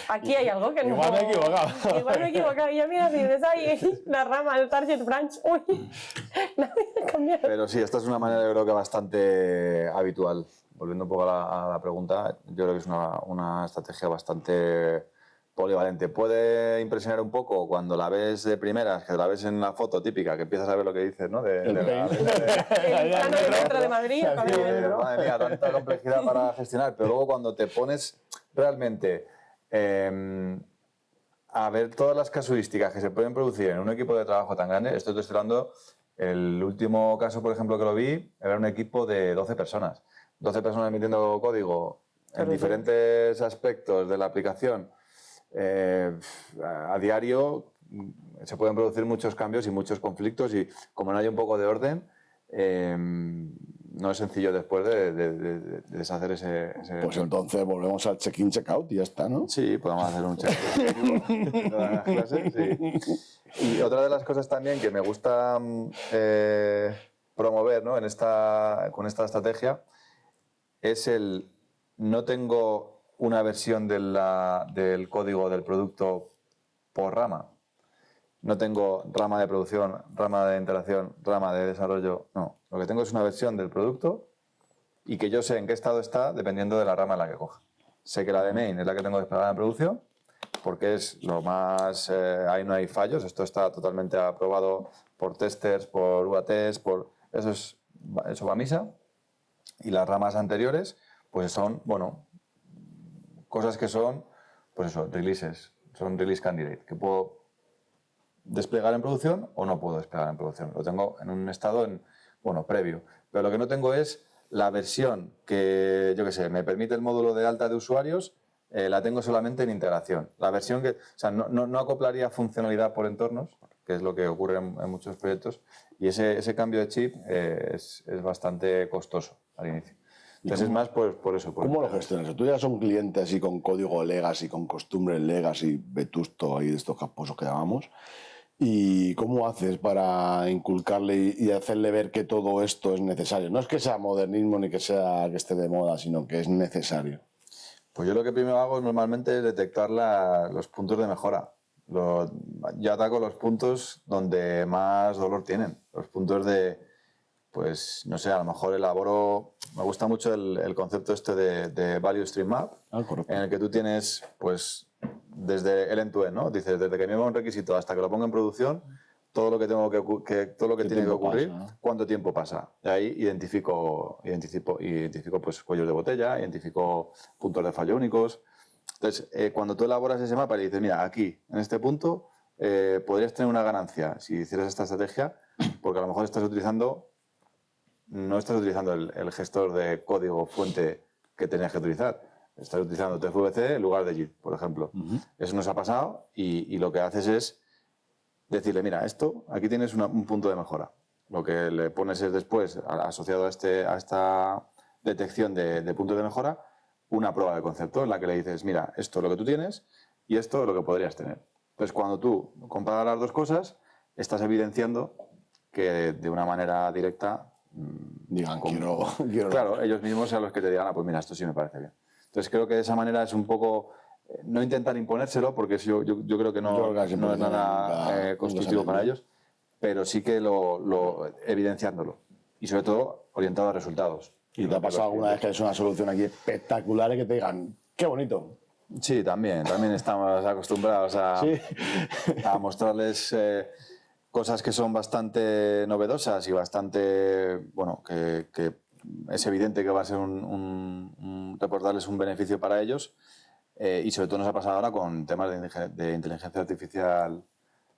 aquí hay algo que no... Igual me he equivocado. Igual me he equivocado. Y ya mira, si ves ahí la rama, el target branch, uy, la voy a cambiar. Pero sí, esta es una manera, yo creo que bastante habitual. Volviendo un poco a la pregunta, yo creo que es una estrategia bastante polivalente. Puede impresionar un poco cuando la ves de primeras, que la ves en la foto típica, que empiezas a ver lo que dices, ¿no? El plano del centro de Madrid. Madre mía, tanta complejidad para gestionar. Pero luego cuando te pones realmente a ver todas las casuísticas que se pueden producir en un equipo de trabajo tan grande, esto te estoy hablando, el último caso, por ejemplo, que lo vi, era un equipo de 12 personas. 12 personas metiendo código en diferentes aspectos de la aplicación. A diario se pueden producir muchos cambios y muchos conflictos y como no hay un poco de orden, no es sencillo después de deshacer ese... Pues entonces volvemos al check-in, check-out y ya está, ¿no? Sí, podemos hacer un check-in. Todas las clases, sí. Y otra de las cosas también que me gusta promover, ¿no? con esta estrategia es el no tengo una versión del código del producto por rama. No tengo rama de producción, rama de integración, rama de desarrollo. No, lo que tengo es una versión del producto y que yo sé en qué estado está dependiendo de la rama en la que coja. Sé que la de main es la que tengo desplegada en producción porque es lo más... ahí no hay fallos, esto está totalmente aprobado por testers, por UATs, eso va a misa. Y las ramas anteriores pues son, bueno, cosas que son, pues eso, releases, son release candidate, que puedo desplegar en producción o no puedo desplegar en producción. Lo tengo en un estado, previo. Pero lo que no tengo es la versión que, yo qué sé, me permite el módulo de alta de usuarios, la tengo solamente en integración. La versión que, o sea, no acoplaría funcionalidad por entornos, que es lo que ocurre en muchos proyectos, y ese cambio de chip es bastante costoso al inicio. Entonces es más por eso. ¿Cómo lo gestionas? Tú ya son clientes así con código legacy, con costumbres legacy, vetusto, ahí de estos casposos que llamamos. ¿Y cómo haces para inculcarle y hacerle ver que todo esto es necesario? No es que sea modernismo ni que esté de moda, sino que es necesario. Pues yo lo que primero hago normalmente es detectar los puntos de mejora. Yo ataco los puntos donde más dolor tienen. Los puntos de, pues no sé, a lo mejor elaboro... Me gusta mucho el concepto este de Value Stream Map, en el que tú tienes, pues, desde el end-to-end, ¿no? Dices, desde que me hago un requisito hasta que lo pongo en producción, todo lo que tiene que ocurrir, pasa, ¿no? ¿Cuánto tiempo pasa? Y ahí identifico pues, cuellos de botella, identifico puntos de fallo únicos. Entonces, cuando tú elaboras ese mapa y dices, mira, aquí, en este punto, podrías tener una ganancia si hicieras esta estrategia, porque a lo mejor no estás utilizando el gestor de código fuente que tenías que utilizar. Estás utilizando TFVC en lugar de JIT, por ejemplo. Eso nos ha pasado y lo que haces es decirle, mira, aquí tienes un punto de mejora. Lo que le pones es después, asociado a esta detección de puntos de mejora, una prueba de concepto en la que le dices, mira, esto es lo que tú tienes y esto es lo que podrías tener. Entonces, cuando tú comparas las dos cosas, estás evidenciando que de una manera directa... Digan, quiero... Claro, ellos mismos sean los que te digan, pues mira, esto sí me parece bien. Entonces creo que de esa manera es un poco... no intentar imponérselo, porque yo creo que no es nada constructivo para ellos, pero sí que evidenciándolo. Y sobre todo orientado a resultados. ¿Y te ha pasado alguna vez que es una solución aquí espectacular y que te digan, qué bonito? Sí, también estamos acostumbrados a mostrarles... cosas que son bastante novedosas y bastante, bueno, que es evidente que va a ser reportarles un beneficio para ellos y sobre todo nos ha pasado ahora con temas de inteligencia artificial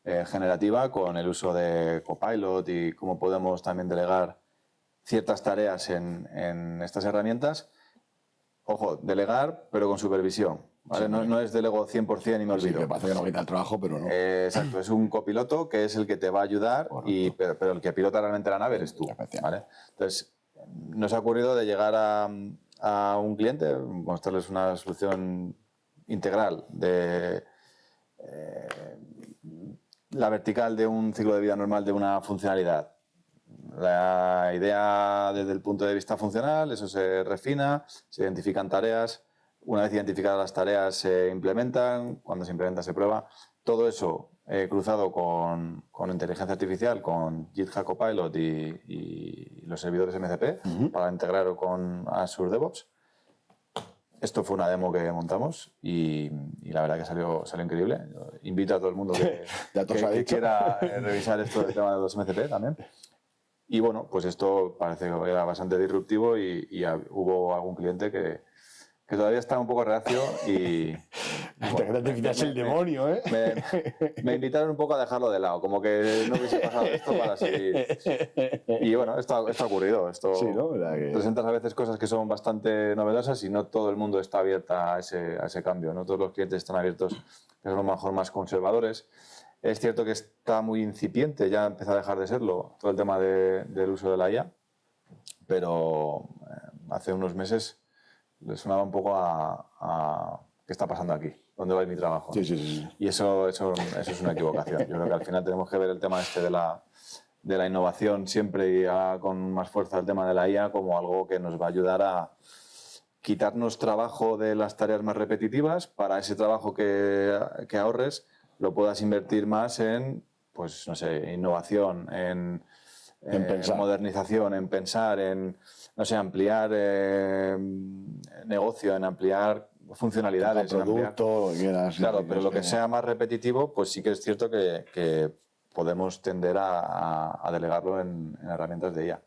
generativa, con el uso de Copilot y cómo podemos también delegar ciertas tareas en estas herramientas. Ojo, delegar, pero con supervisión. ¿Vale? Sí, no es delego 100% y me olvido. Sí, que parece que no quita el trabajo, pero no. Exacto, es un copiloto que es el que te va a ayudar, pero el que pilota realmente la nave eres tú. ¿Vale? Entonces, nos ha ocurrido de llegar a un cliente, mostrarles una solución integral de la vertical de un ciclo de vida normal de una funcionalidad. La idea desde el punto de vista funcional, eso se refina, se identifican tareas. Una vez identificadas las tareas se implementan, cuando se implementa se prueba. Todo eso cruzado con inteligencia artificial, con GitHub Copilot y los servidores MCP para integrar con Azure DevOps. esto fue una demo que montamos y la verdad que salió increíble. Yo invito a todo el mundo que quiera revisar esto del tema de los MCP también. Y bueno, pues esto parece que era bastante disruptivo y hubo algún cliente que todavía estaba un poco reacio y... Bueno, te quitas el demonio, ¿eh? Me invitaron un poco a dejarlo de lado, como que no hubiese pasado esto para seguir. Y bueno, esto ha ocurrido. Sí, ¿no? Presentas a veces cosas que son bastante novedosas y no todo el mundo está abierta a ese cambio. No todos los clientes están abiertos, que son a lo mejor más conservadores. Es cierto que está muy incipiente, ya empieza a dejar de serlo, todo el tema del uso de la IA, pero hace unos meses le sonaba un poco a ¿qué está pasando aquí? ¿Dónde va mi trabajo? Sí. Y eso es una equivocación. Yo creo que al final tenemos que ver el tema de la innovación siempre y con más fuerza el tema de la IA como algo que nos va a ayudar a quitarnos trabajo de las tareas más repetitivas para ese trabajo que ahorres lo puedas invertir más en, pues no sé, innovación, en modernización, en pensar, en, no sé, ampliar negocio, en ampliar funcionalidades. Producto, lo que quieras. Claro, pero lo que sea más repetitivo, pues sí que es cierto que podemos tender a delegarlo en herramientas de IA.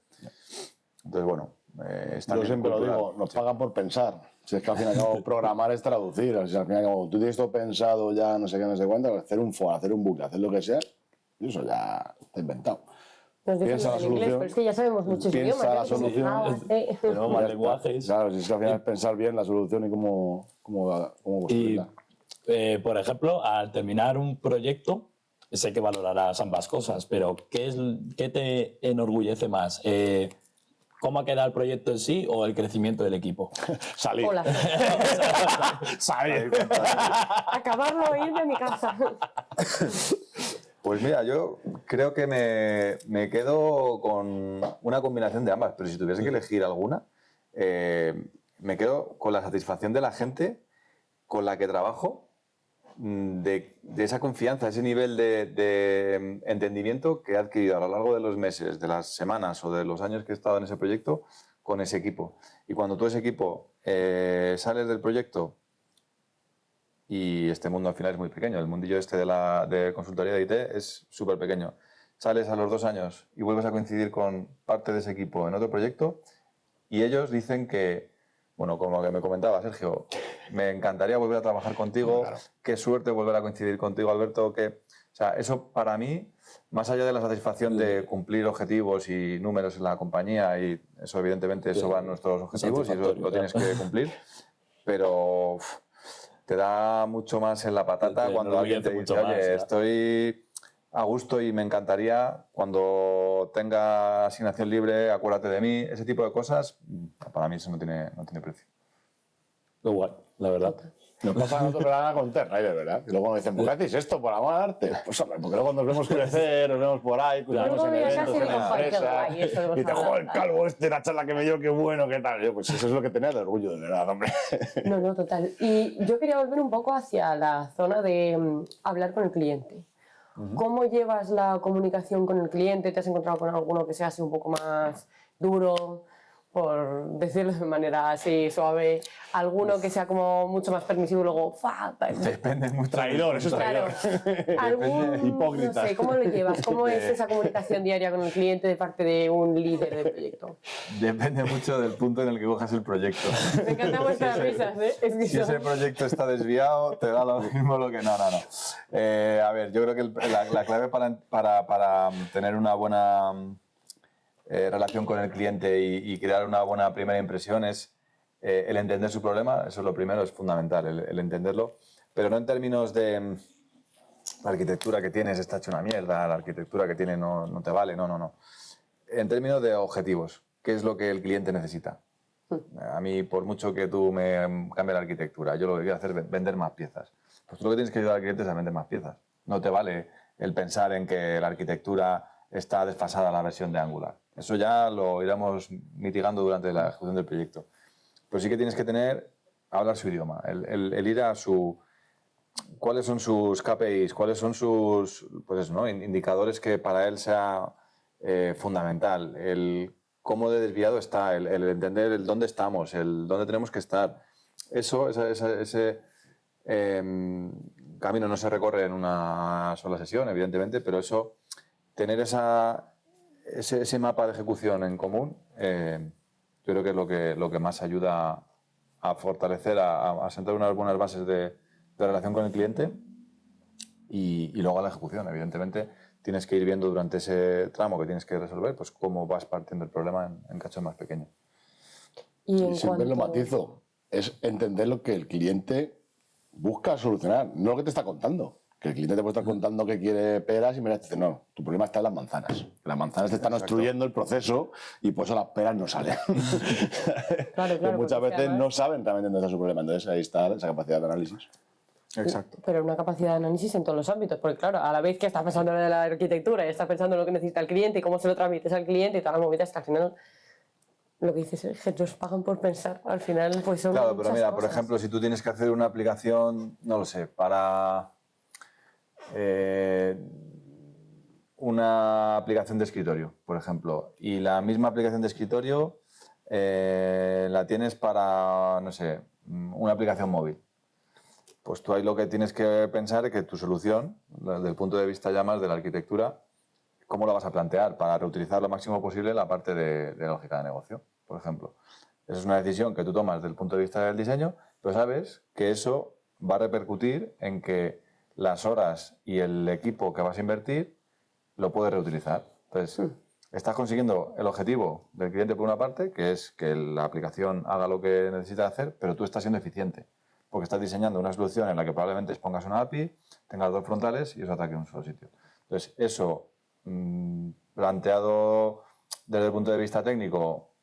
Entonces, bueno, yo siempre lo digo, nos pagan por pensar. Si es que al fin y al cabo programar es traducir. O sea, al fin y al cabo tú tienes todo pensado ya, no sé qué, no sé cuánto, hacer un for, hacer un bucle, hacer lo que sea, y eso ya está inventado. Nos piensa la solución. Pero es que ya sabemos muchos idiomas. Piensa la solución. Tenemos más lenguajes. Claro, si es que al final es pensar bien la solución y cómo construirla. Y, por ejemplo, al terminar un proyecto, sé que valorarás ambas cosas, pero ¿qué te enorgullece más? ¿Cómo ha quedado el proyecto en sí o el crecimiento del equipo? Salir. Hola. Salir. Acabarlo e irme a mi casa. Pues mira, yo creo que me quedo con una combinación de ambas, pero si tuviese que elegir alguna, me quedo con la satisfacción de la gente con la que trabajo, de esa confianza, ese nivel de entendimiento que he adquirido a lo largo de los meses, de las semanas o de los años que he estado en ese proyecto con ese equipo. Y cuando tú ese equipo sales del proyecto, y este mundo al final es muy pequeño, el mundillo este de consultoría de IT es súper pequeño. Sales a los 2 años y vuelves a coincidir con parte de ese equipo en otro proyecto y ellos dicen que, bueno, como que me comentaba Sergio, me encantaría volver a trabajar contigo, claro. Qué suerte volver a coincidir contigo, Alberto, o sea, eso para mí, más allá de la satisfacción de cumplir objetivos y números en la compañía, y eso evidentemente eso van nuestros objetivos y eso lo tienes que cumplir, pero te da mucho más en la patata cuando alguien te dice, oye, estoy a gusto y me encantaría, cuando tenga asignación libre, acuérdate de mí, ese tipo de cosas, para mí eso no tiene precio. Igual, la verdad. Nos pasa en otro programa con Terraider, ¿verdad? Y luego nos dicen, ¿por qué hacéis esto? ¿Por amor al arte? Pues hombre, porque luego nos vemos crecer, nos vemos por ahí, cuidamos en eventos, en empresas, y te joder, el calvo la charla que me dio, qué bueno, qué tal. Yo, pues eso es lo que tenía de orgullo, de verdad, hombre. No, total. Y yo quería volver un poco hacia la zona de hablar con el cliente. ¿Cómo llevas la comunicación con el cliente? ¿Te has encontrado con alguno que sea así un poco más duro, por decirlo de manera así suave? ¿Alguno que sea como mucho más permisivo y luego Depende mucho. Traidor, eso es traidor. ¿Algún, hipócrita. No sé, ¿cómo lo llevas? ¿Cómo es esa comunicación diaria con el cliente de parte de un líder del proyecto? Depende mucho del punto en el que cojas el proyecto. Me encantan vuestras risas, ¿eh? Es que si ese proyecto está desviado, te da lo mismo lo que no. A ver, yo creo que la clave para tener una buena relación con el cliente y crear una buena primera impresión es el entender su problema. Eso es lo primero, es fundamental, el entenderlo, pero no en términos de la arquitectura que tienes está hecha una mierda, la arquitectura que tiene no te vale, no. En términos de objetivos, ¿qué es lo que el cliente necesita? A mí, por mucho que tú me cambies la arquitectura, yo lo que quiero hacer es vender más piezas. Pues tú lo que tienes que ayudar al cliente es a vender más piezas. No te vale el pensar en que la arquitectura está desfasada a la versión de Angular. Eso ya lo iremos mitigando durante la ejecución del proyecto. Pero sí que tienes que hablar su idioma, el ir a cuáles son sus KPIs, cuáles son sus indicadores que para él sea fundamental, el cómo de desviado está, el entender el dónde estamos, el dónde tenemos que estar, ese camino no se recorre en una sola sesión, evidentemente, pero tener ese mapa de ejecución en común, yo creo que es lo que más ayuda a fortalecer, a sentar unas buenas bases de relación con el cliente y luego a la ejecución. Evidentemente, tienes que ir viendo durante ese tramo que tienes que resolver, pues cómo vas partiendo el problema en cachos más pequeños. Y siempre lo matizo, es entender lo que el cliente busca solucionar, no lo que te está contando. Que el cliente te puede estar contando que quiere peras y me dice, no, tu problema está en las manzanas. Las manzanas te están obstruyendo el proceso y por eso las peras no salen. Claro, que muchas veces además no saben realmente dónde está su problema. Entonces ahí está esa capacidad de análisis. Exacto. Pero una capacidad de análisis en todos los ámbitos, porque claro, a la vez que estás pensando en la arquitectura y estás pensando en lo que necesita el cliente y cómo se lo transmites al cliente y todas las movidas, que al final lo que dices es que nos pagan por pensar, al final pues son Claro, pero muchas mira, cosas. por ejemplo, si tú tienes que hacer una aplicación, no lo sé, para una aplicación de escritorio, por ejemplo, y la misma aplicación de escritorio la tienes para, no sé, una aplicación móvil. Pues tú ahí lo que tienes que pensar es que tu solución, desde el punto de vista ya más de la arquitectura, ¿cómo la vas a plantear para reutilizar lo máximo posible la parte de lógica de negocio, por ejemplo? Esa es una decisión que tú tomas desde el punto de vista del diseño, pero sabes que eso va a repercutir en que las horas y el equipo que vas a invertir lo puedes reutilizar. Entonces, estás consiguiendo el objetivo del cliente por una parte, que es que la aplicación haga lo que necesita hacer, pero tú estás siendo eficiente, porque estás diseñando una solución en la que probablemente expongas una API, tengas dos frontales y eso ataque en un solo sitio. Entonces, eso planteado desde el punto de vista técnico,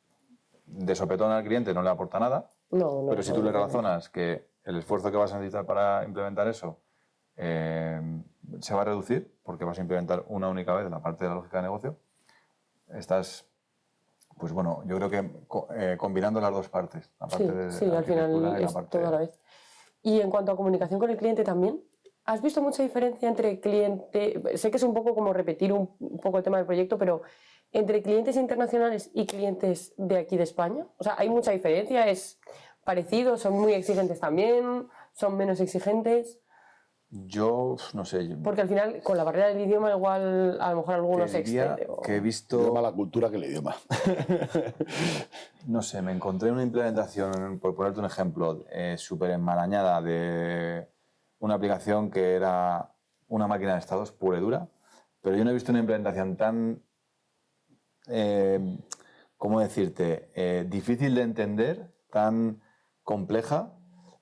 de sopetón al cliente no le aporta nada, pero si tú le razonas que el esfuerzo que vas a necesitar para implementar eso se va a reducir, porque vas a implementar una única vez la parte de la lógica de negocio, estás, pues bueno, yo creo que combinando las dos partes, la parte de la al final arquitectura y la es parte todo a la vez. Y en cuanto a comunicación con el cliente también, ¿has visto mucha diferencia entre cliente? Sé que es un poco como repetir un poco el tema del proyecto, pero entre clientes internacionales y clientes de aquí de España, o sea, ¿hay mucha diferencia? ¿Es parecido? ¿Son muy exigentes también? ¿Son menos exigentes? Yo no sé. Porque al final, con la barrera del idioma, igual a lo mejor algunos se excede. Que he visto... Más la cultura que el idioma. No sé, me encontré una implementación, por ponerte un ejemplo, súper enmarañada de una aplicación que era una máquina de estados pura y dura, pero yo no he visto una implementación tan, ¿cómo decirte?, difícil de entender, tan compleja.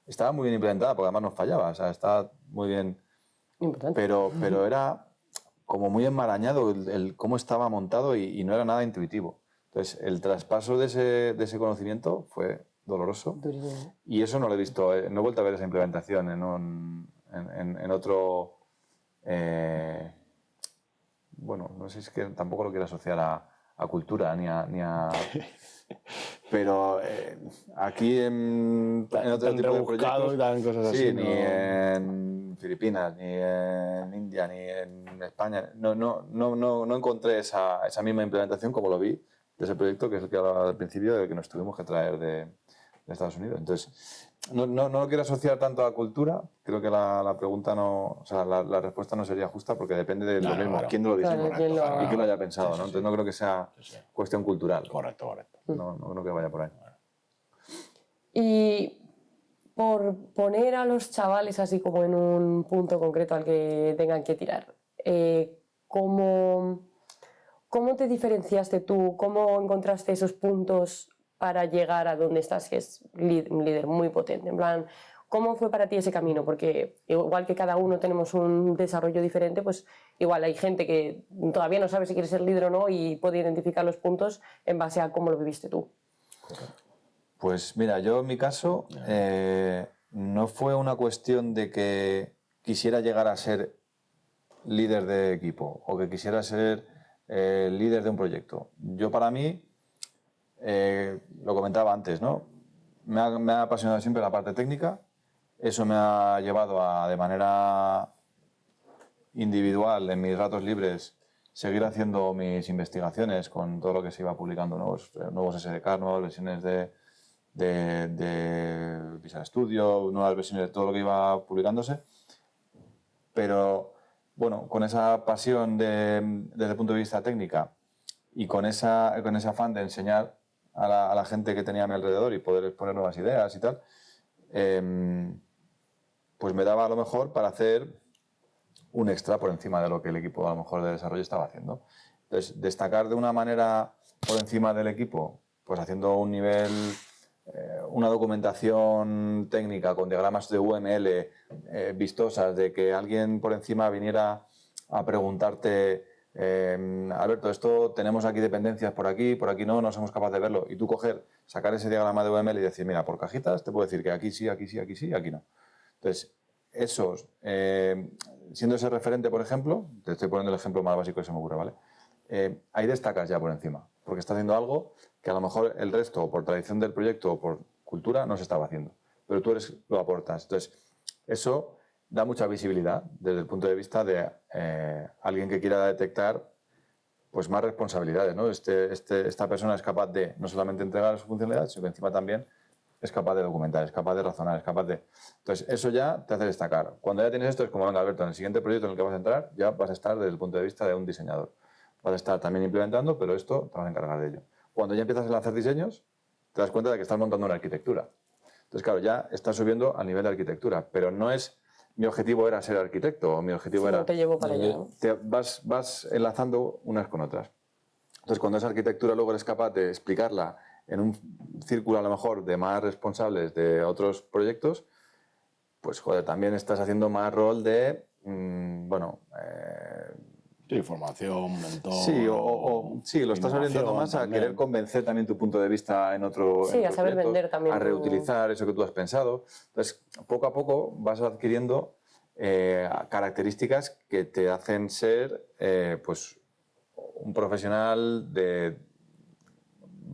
Estaba muy bien implementada, porque además no fallaba, o sea, estaba muy bien. Importante. Pero era como muy enmarañado el cómo estaba montado y no era nada intuitivo. Entonces, el traspaso de ese conocimiento fue doloroso. Durísimo. Y eso no lo he visto, no he vuelto a ver esa implementación en otro... bueno, no sé si es que tampoco lo quiero asociar a cultura ni a pero aquí en otro tipo de proyectos... Y dan cosas así, sí, ni en Filipinas, ni en India, ni en España. No encontré esa misma implementación como lo vi de ese proyecto, que es el que hablaba al principio, de que nos tuvimos que traer de Estados Unidos. Entonces, no lo quiero asociar tanto a cultura. Creo que la pregunta no... O sea, la respuesta no sería justa porque depende de lo mismo, quién lo diseña y quién lo haya pensado, ¿no? Entonces, no creo que sea cuestión cultural. Correcto. No creo que vaya por ahí. Y por poner a los chavales así como en un punto concreto al que tengan que tirar, ¿cómo te diferenciaste tú? ¿Cómo encontraste esos puntos para llegar a donde estás, que es un líder muy potente? En plan, ¿cómo fue para ti ese camino? Porque igual que cada uno tenemos un desarrollo diferente, pues igual hay gente que todavía no sabe si quiere ser líder o no y puede identificar los puntos en base a cómo lo viviste tú. Pues mira, yo en mi caso no fue una cuestión de que quisiera llegar a ser líder de equipo o que quisiera ser líder de un proyecto. Yo para mí, lo comentaba antes, ¿no? Me ha apasionado siempre la parte técnica. Eso me ha llevado a, de manera individual, en mis ratos libres, seguir haciendo mis investigaciones con todo lo que se iba publicando, nuevos SDK, nuevas versiones de de Visual Studio, nuevas versiones de todo lo que iba publicándose. Pero bueno, con esa pasión desde el punto de vista técnica y con ese afán de enseñar a la gente que tenía a mi alrededor y poder exponer nuevas ideas y tal, pues me daba a lo mejor para hacer un extra por encima de lo que el equipo a lo mejor de desarrollo estaba haciendo. Entonces, destacar de una manera por encima del equipo, pues haciendo un nivel, una documentación técnica con diagramas de UML vistosas, de que alguien por encima viniera a preguntarte, Alberto, esto tenemos aquí dependencias por aquí no somos capaces de verlo. Y tú sacar ese diagrama de UML y decir, mira, por cajitas te puedo decir que aquí sí, aquí sí, aquí sí, aquí no. Entonces, siendo ese referente, por ejemplo, te estoy poniendo el ejemplo más básico que se me ocurre, ¿vale? Ahí destacas ya por encima, porque está haciendo algo que a lo mejor el resto, por tradición del proyecto o por cultura, no se estaba haciendo. Pero tú lo aportas. Entonces, eso da mucha visibilidad desde el punto de vista de alguien que quiera detectar pues más responsabilidades, ¿no? Esta persona es capaz de no solamente entregar su funcionalidad, sino que encima también es capaz de documentar, es capaz de razonar, es capaz de... Entonces, eso ya te hace destacar. Cuando ya tienes esto, es como, venga, Alberto, en el siguiente proyecto en el que vas a entrar, ya vas a estar desde el punto de vista de un diseñador. Vas a estar también implementando, pero esto te vas a encargar de ello. Cuando ya empiezas a hacer diseños, te das cuenta de que estás montando una arquitectura. Entonces, claro, ya estás subiendo al nivel de arquitectura, pero no es... Mi objetivo era ser arquitecto, o mi objetivo era... No te llevo para allá, ¿no? Vas enlazando unas con otras. Entonces, cuando esa arquitectura luego eres capaz de explicarla en un círculo a lo mejor de más responsables de otros proyectos, pues joder, también estás haciendo más rol de, Sí, formación, mentor. Sí, sí, lo estás orientando más a querer convencer también tu punto de vista en otro. Sí, en a otros saber proyectos, vender también a tu- reutilizar eso que tú has pensado. Entonces, poco a poco vas adquiriendo características que te hacen ser pues un profesional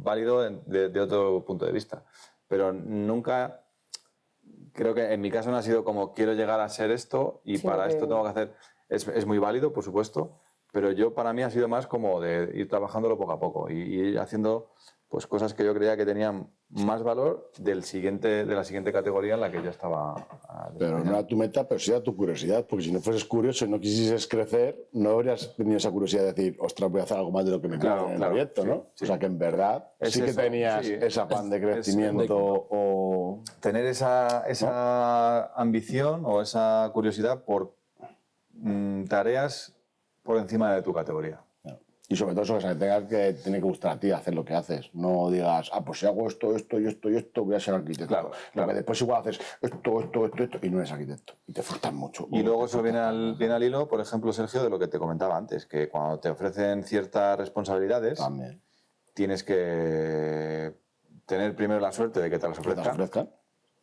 válido de otro punto de vista. Pero nunca, creo que en mi caso no ha sido como quiero llegar a ser esto y Sino para que- esto tengo que hacer... Es muy válido, por supuesto, pero para mí ha sido más como de ir trabajándolo poco a poco y ir haciendo pues, cosas que yo creía que tenían más valor de la siguiente categoría en la que yo estaba Pero no desempeñando. era tu meta, pero sí era tu curiosidad, porque si no fueses curioso y no quisieses crecer, no habrías tenido esa curiosidad de decir, ostras, voy a hacer algo más de lo que me Claro, queda en el claro, proyecto, sí, ¿no? sí. O sea, que en verdad Es sí que eso, tenías sí. ese afán de crecimiento o... Tener esa ambición o esa curiosidad por tareas por encima de tu categoría. Y sobre todo eso, que te tiene que gustar a ti hacer lo que haces. No digas, pues si hago esto, esto y esto y esto, voy a ser arquitecto. Claro, Lo claro. que después igual haces esto y no eres arquitecto. Y te frustran mucho. Y luego eso viene al hilo, por ejemplo, Sergio, de lo que te comentaba antes, que cuando te ofrecen ciertas responsabilidades, También. tienes que tener primero la suerte de que te las Que te las ofrezcan, ofrezcan.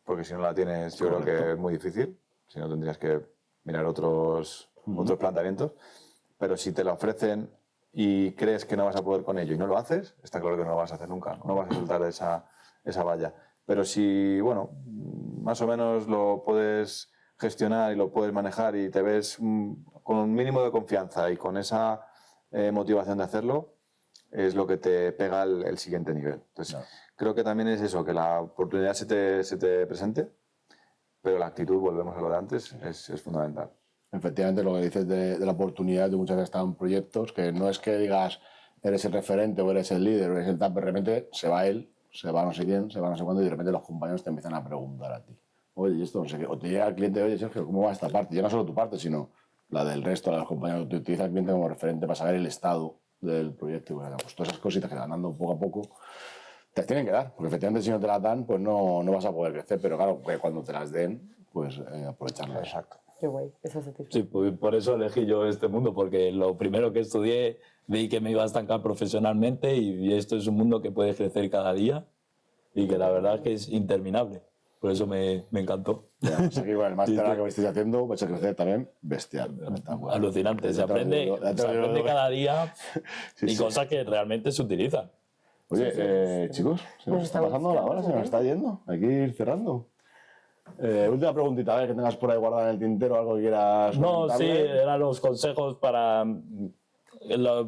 porque si no la tienes yo creo que es muy difícil, si no tendrías que mirar otros planteamientos, pero si te la ofrecen y crees que no vas a poder con ello y no lo haces, está claro que no lo vas a hacer nunca, no vas a soltar esa valla. Pero si, bueno, más o menos lo puedes gestionar y lo puedes manejar y te ves con un mínimo de confianza y con esa motivación de hacerlo, es lo que te pega el siguiente nivel. Entonces, creo que también es eso, que la oportunidad se te presente, pero la actitud, volvemos a lo de antes, es fundamental. Efectivamente, lo que dices de la oportunidad, de muchas veces están proyectos que no es que digas eres el referente o eres el líder o eres el tal, pero de repente se va él, se va no sé quién, se va no sé cuándo y de repente los compañeros te empiezan a preguntar a ti. Oye, esto no sé qué. O te llega el cliente, oye, Sergio, ¿cómo va esta parte? Ya no solo tu parte, sino la del resto de los compañeros. Te utiliza el cliente como referente para saber el estado del proyecto. Y bueno, pues todas esas cositas que van dando poco a poco te las tienen que dar, porque efectivamente si no te las dan, pues no vas a poder crecer. Pero claro, que cuando te las den, pues aprovecharlas. Exacto. Qué guay, esa satisfacción. Sí, pues por eso elegí yo este mundo, porque lo primero que estudié vi que me iba a estancar profesionalmente y esto es un mundo que puede crecer cada día y que la verdad es que es interminable. Por eso me encantó. Ya, o sea que igual, el máster Sí, ahora que estáis haciendo vais a crecer también bestial. Está bueno. Alucinante, se Ya te lo aprende, digo, ya te se lo digo. aprende cada día Sí, y sí. cosas que realmente se utilizan. Oye, chicos, se nos está pasando la hora, se nos está yendo. Hay que ir cerrando. Última preguntita, a ver, que tengas por ahí guardada en el tintero, algo que quieras No, sí, comentarle. eran los consejos para...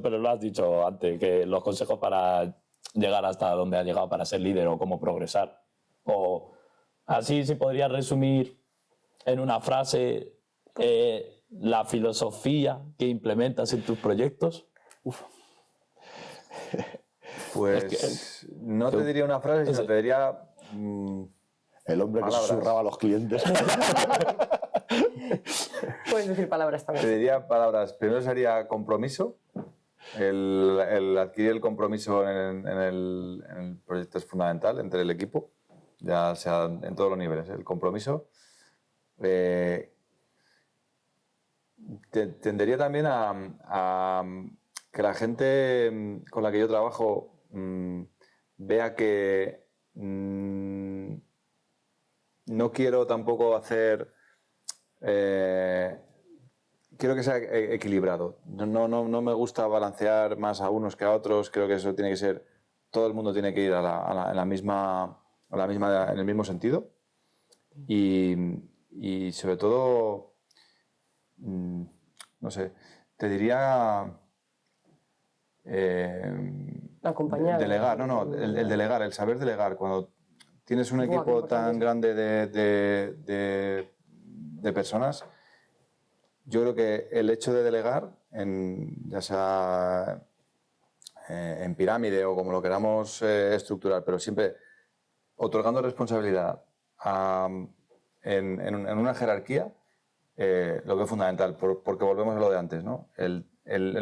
pero lo has dicho antes, que los consejos para llegar hasta donde has llegado, para ser líder o cómo progresar. O así se podría resumir en una frase la filosofía que implementas en tus proyectos. Pues no te diría una frase, sino te diría... El hombre que palabras. susurraba a los clientes. Puedes decir palabras Te también. diría palabras. Primero sería compromiso. El adquirir el compromiso en el proyecto es fundamental entre el equipo, ya sea en todos los niveles. El compromiso. Tendería también a que la gente con la que yo trabajo vea que no quiero tampoco hacer... quiero que sea equilibrado. No me gusta balancear más a unos que a otros. Creo que eso tiene que ser... Todo el mundo tiene que ir en el mismo sentido. Y sobre todo, no sé, te diría... Acompañar. Delegar, el delegar, el saber delegar. Cuando tienes un equipo tan grande de personas, yo creo que el hecho de delegar, ya sea en pirámide o como lo queramos estructurar, pero siempre otorgando responsabilidad en una jerarquía, lo que es fundamental, porque volvemos a lo de antes, ¿no? El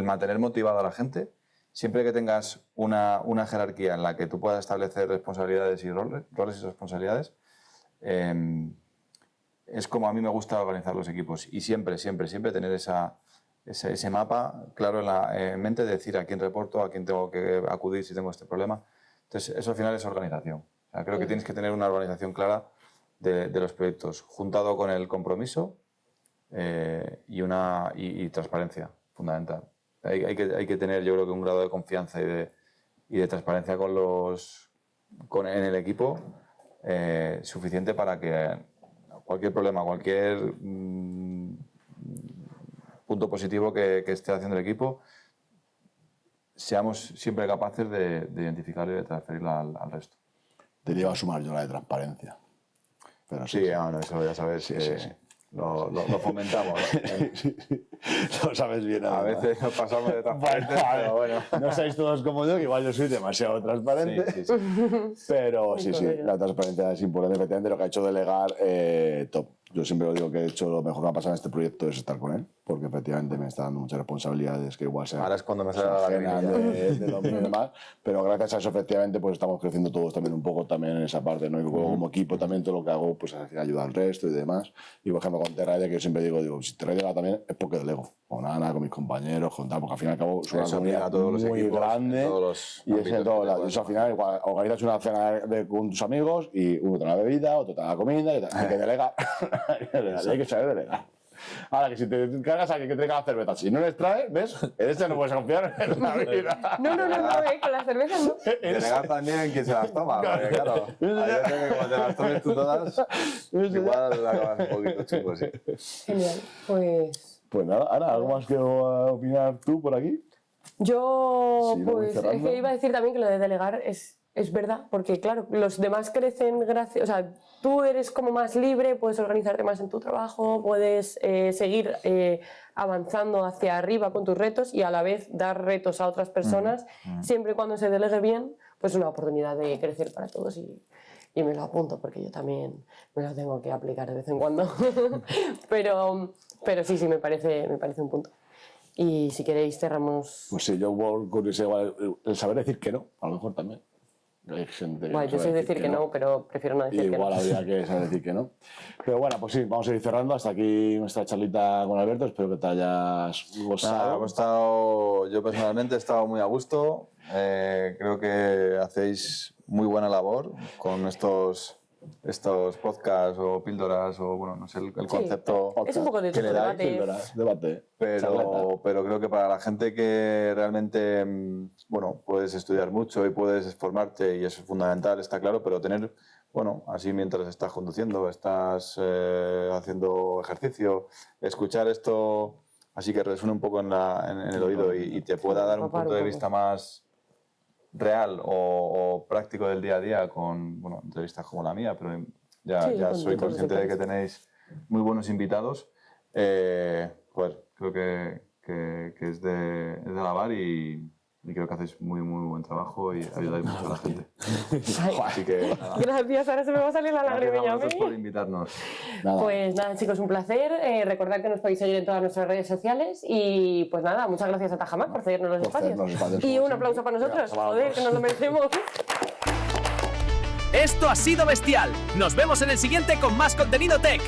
mantener motivada a la gente. Siempre que tengas una jerarquía en la que tú puedas establecer responsabilidades y roles y responsabilidades, es como a mí me gusta organizar los equipos. Y siempre tener ese mapa claro en mente, de decir a quién reporto, a quién tengo que acudir si tengo este problema. Entonces, eso al final es organización. O sea, creo que tienes que tener una organización clara de los proyectos, juntado con el compromiso y transparencia, fundamental. Hay que tener, yo creo que un grado de confianza y de transparencia en el equipo suficiente para que cualquier problema, cualquier punto positivo que esté haciendo el equipo, seamos siempre capaces de identificarlo y de transferirlo al resto. Te iba a sumar yo la de transparencia. Pero Sí, bueno, eso ya sabes. Sí. Lo fomentamos. Lo sabes bien. A además. veces nos pasamos de transparente, pero bueno. No seáis todos como yo, que igual yo soy demasiado transparente. Sí. Pero sí, la transparencia es importante. Efectivamente, lo que ha hecho delegar, top. Yo siempre lo digo que he hecho lo mejor que me ha pasado en este proyecto es estar con él, porque efectivamente me está dando muchas responsabilidades que igual se Ahora es cuando me sale la lagrimilla. de lo mío y demás, pero gracias a eso efectivamente pues estamos creciendo todos también un poco también en esa parte, ¿no? Y luego como equipo también todo lo que hago pues al final ayuda al resto y demás. Y por ejemplo con T-Rider, que yo siempre digo, si T-Rider también es porque delego, con Ana, con mis compañeros, con tal, porque al fin y al cabo es una Eso comunidad a todos los muy equipos, grande en todos los y es en ámbitos todos que lados. te Eso al final igual, organizas una cena con tus amigos y uno te da la bebida, otro te da la comida y hay que delegar. Hay que saber delegar. Ahora, que si te encargas a alguien que traiga la cerveza, si no les trae, ¿ves? En este no puedes confiar en la vida. No, con las cervezas no. Delegar también en quien se las toma, porque claro, hay veces que como te las tomes tú todas, igual acabas un poquito chungo, sí. Genial, pues... Pues nada, Ana, ¿algo más que opinar tú por aquí? Yo, Sí, lo voy pues, es cerrando. que iba a decir también que lo de delegar es verdad, porque claro, los demás crecen gracias, o sea, tú eres como más libre, puedes organizarte más en tu trabajo, puedes seguir avanzando hacia arriba con tus retos y a la vez dar retos a otras personas, siempre y cuando se delegue bien, pues es una oportunidad de crecer para todos y me lo apunto porque yo también me lo tengo que aplicar de vez en cuando, pero sí, me parece un punto. Y si queréis cerramos... Pues sí, yo por curiosidad, igual, el saber decir que no, a lo mejor también. Hay gente que Bueno, no yo sé sabe decir que no, pero prefiero no decir que no. Igual habría que saber decir que no. Pero bueno, pues sí, vamos a ir cerrando. Hasta aquí nuestra charlita con Alberto. Espero que te hayas gozado. Yo personalmente he estado muy a gusto. Creo que hacéis muy buena labor con estos podcasts o píldoras o, bueno, no sé, el concepto Es un poco de que le todo dais. debate. Debate. Pero creo que para la gente que realmente, bueno, puedes estudiar mucho y puedes formarte y eso es fundamental, está claro, pero tener, bueno, así mientras estás conduciendo, estás haciendo ejercicio, escuchar esto así que resuene un poco en el oído y te pueda dar un punto de vista más real o práctico del día a día con entrevistas como la mía, pero ya soy consciente de que tenéis muy buenos invitados. Creo que es de alabar y creo que hacéis muy buen trabajo y ayudáis mucho a la gente. Así que nada. Gracias, ahora se me va a salir la Gracias a lagrimilla. vosotros por invitarnos. Nada. Pues nada, chicos, un placer. Recordad que nos podéis seguir en todas nuestras redes sociales y pues nada, muchas gracias a Tajamar por cedernos los Por espacios. cedernos espacios, Y como un aplauso para nosotros, Venga, joder, que nos lo merecemos. Esto ha sido bestial. Nos vemos en el siguiente con más contenido tech.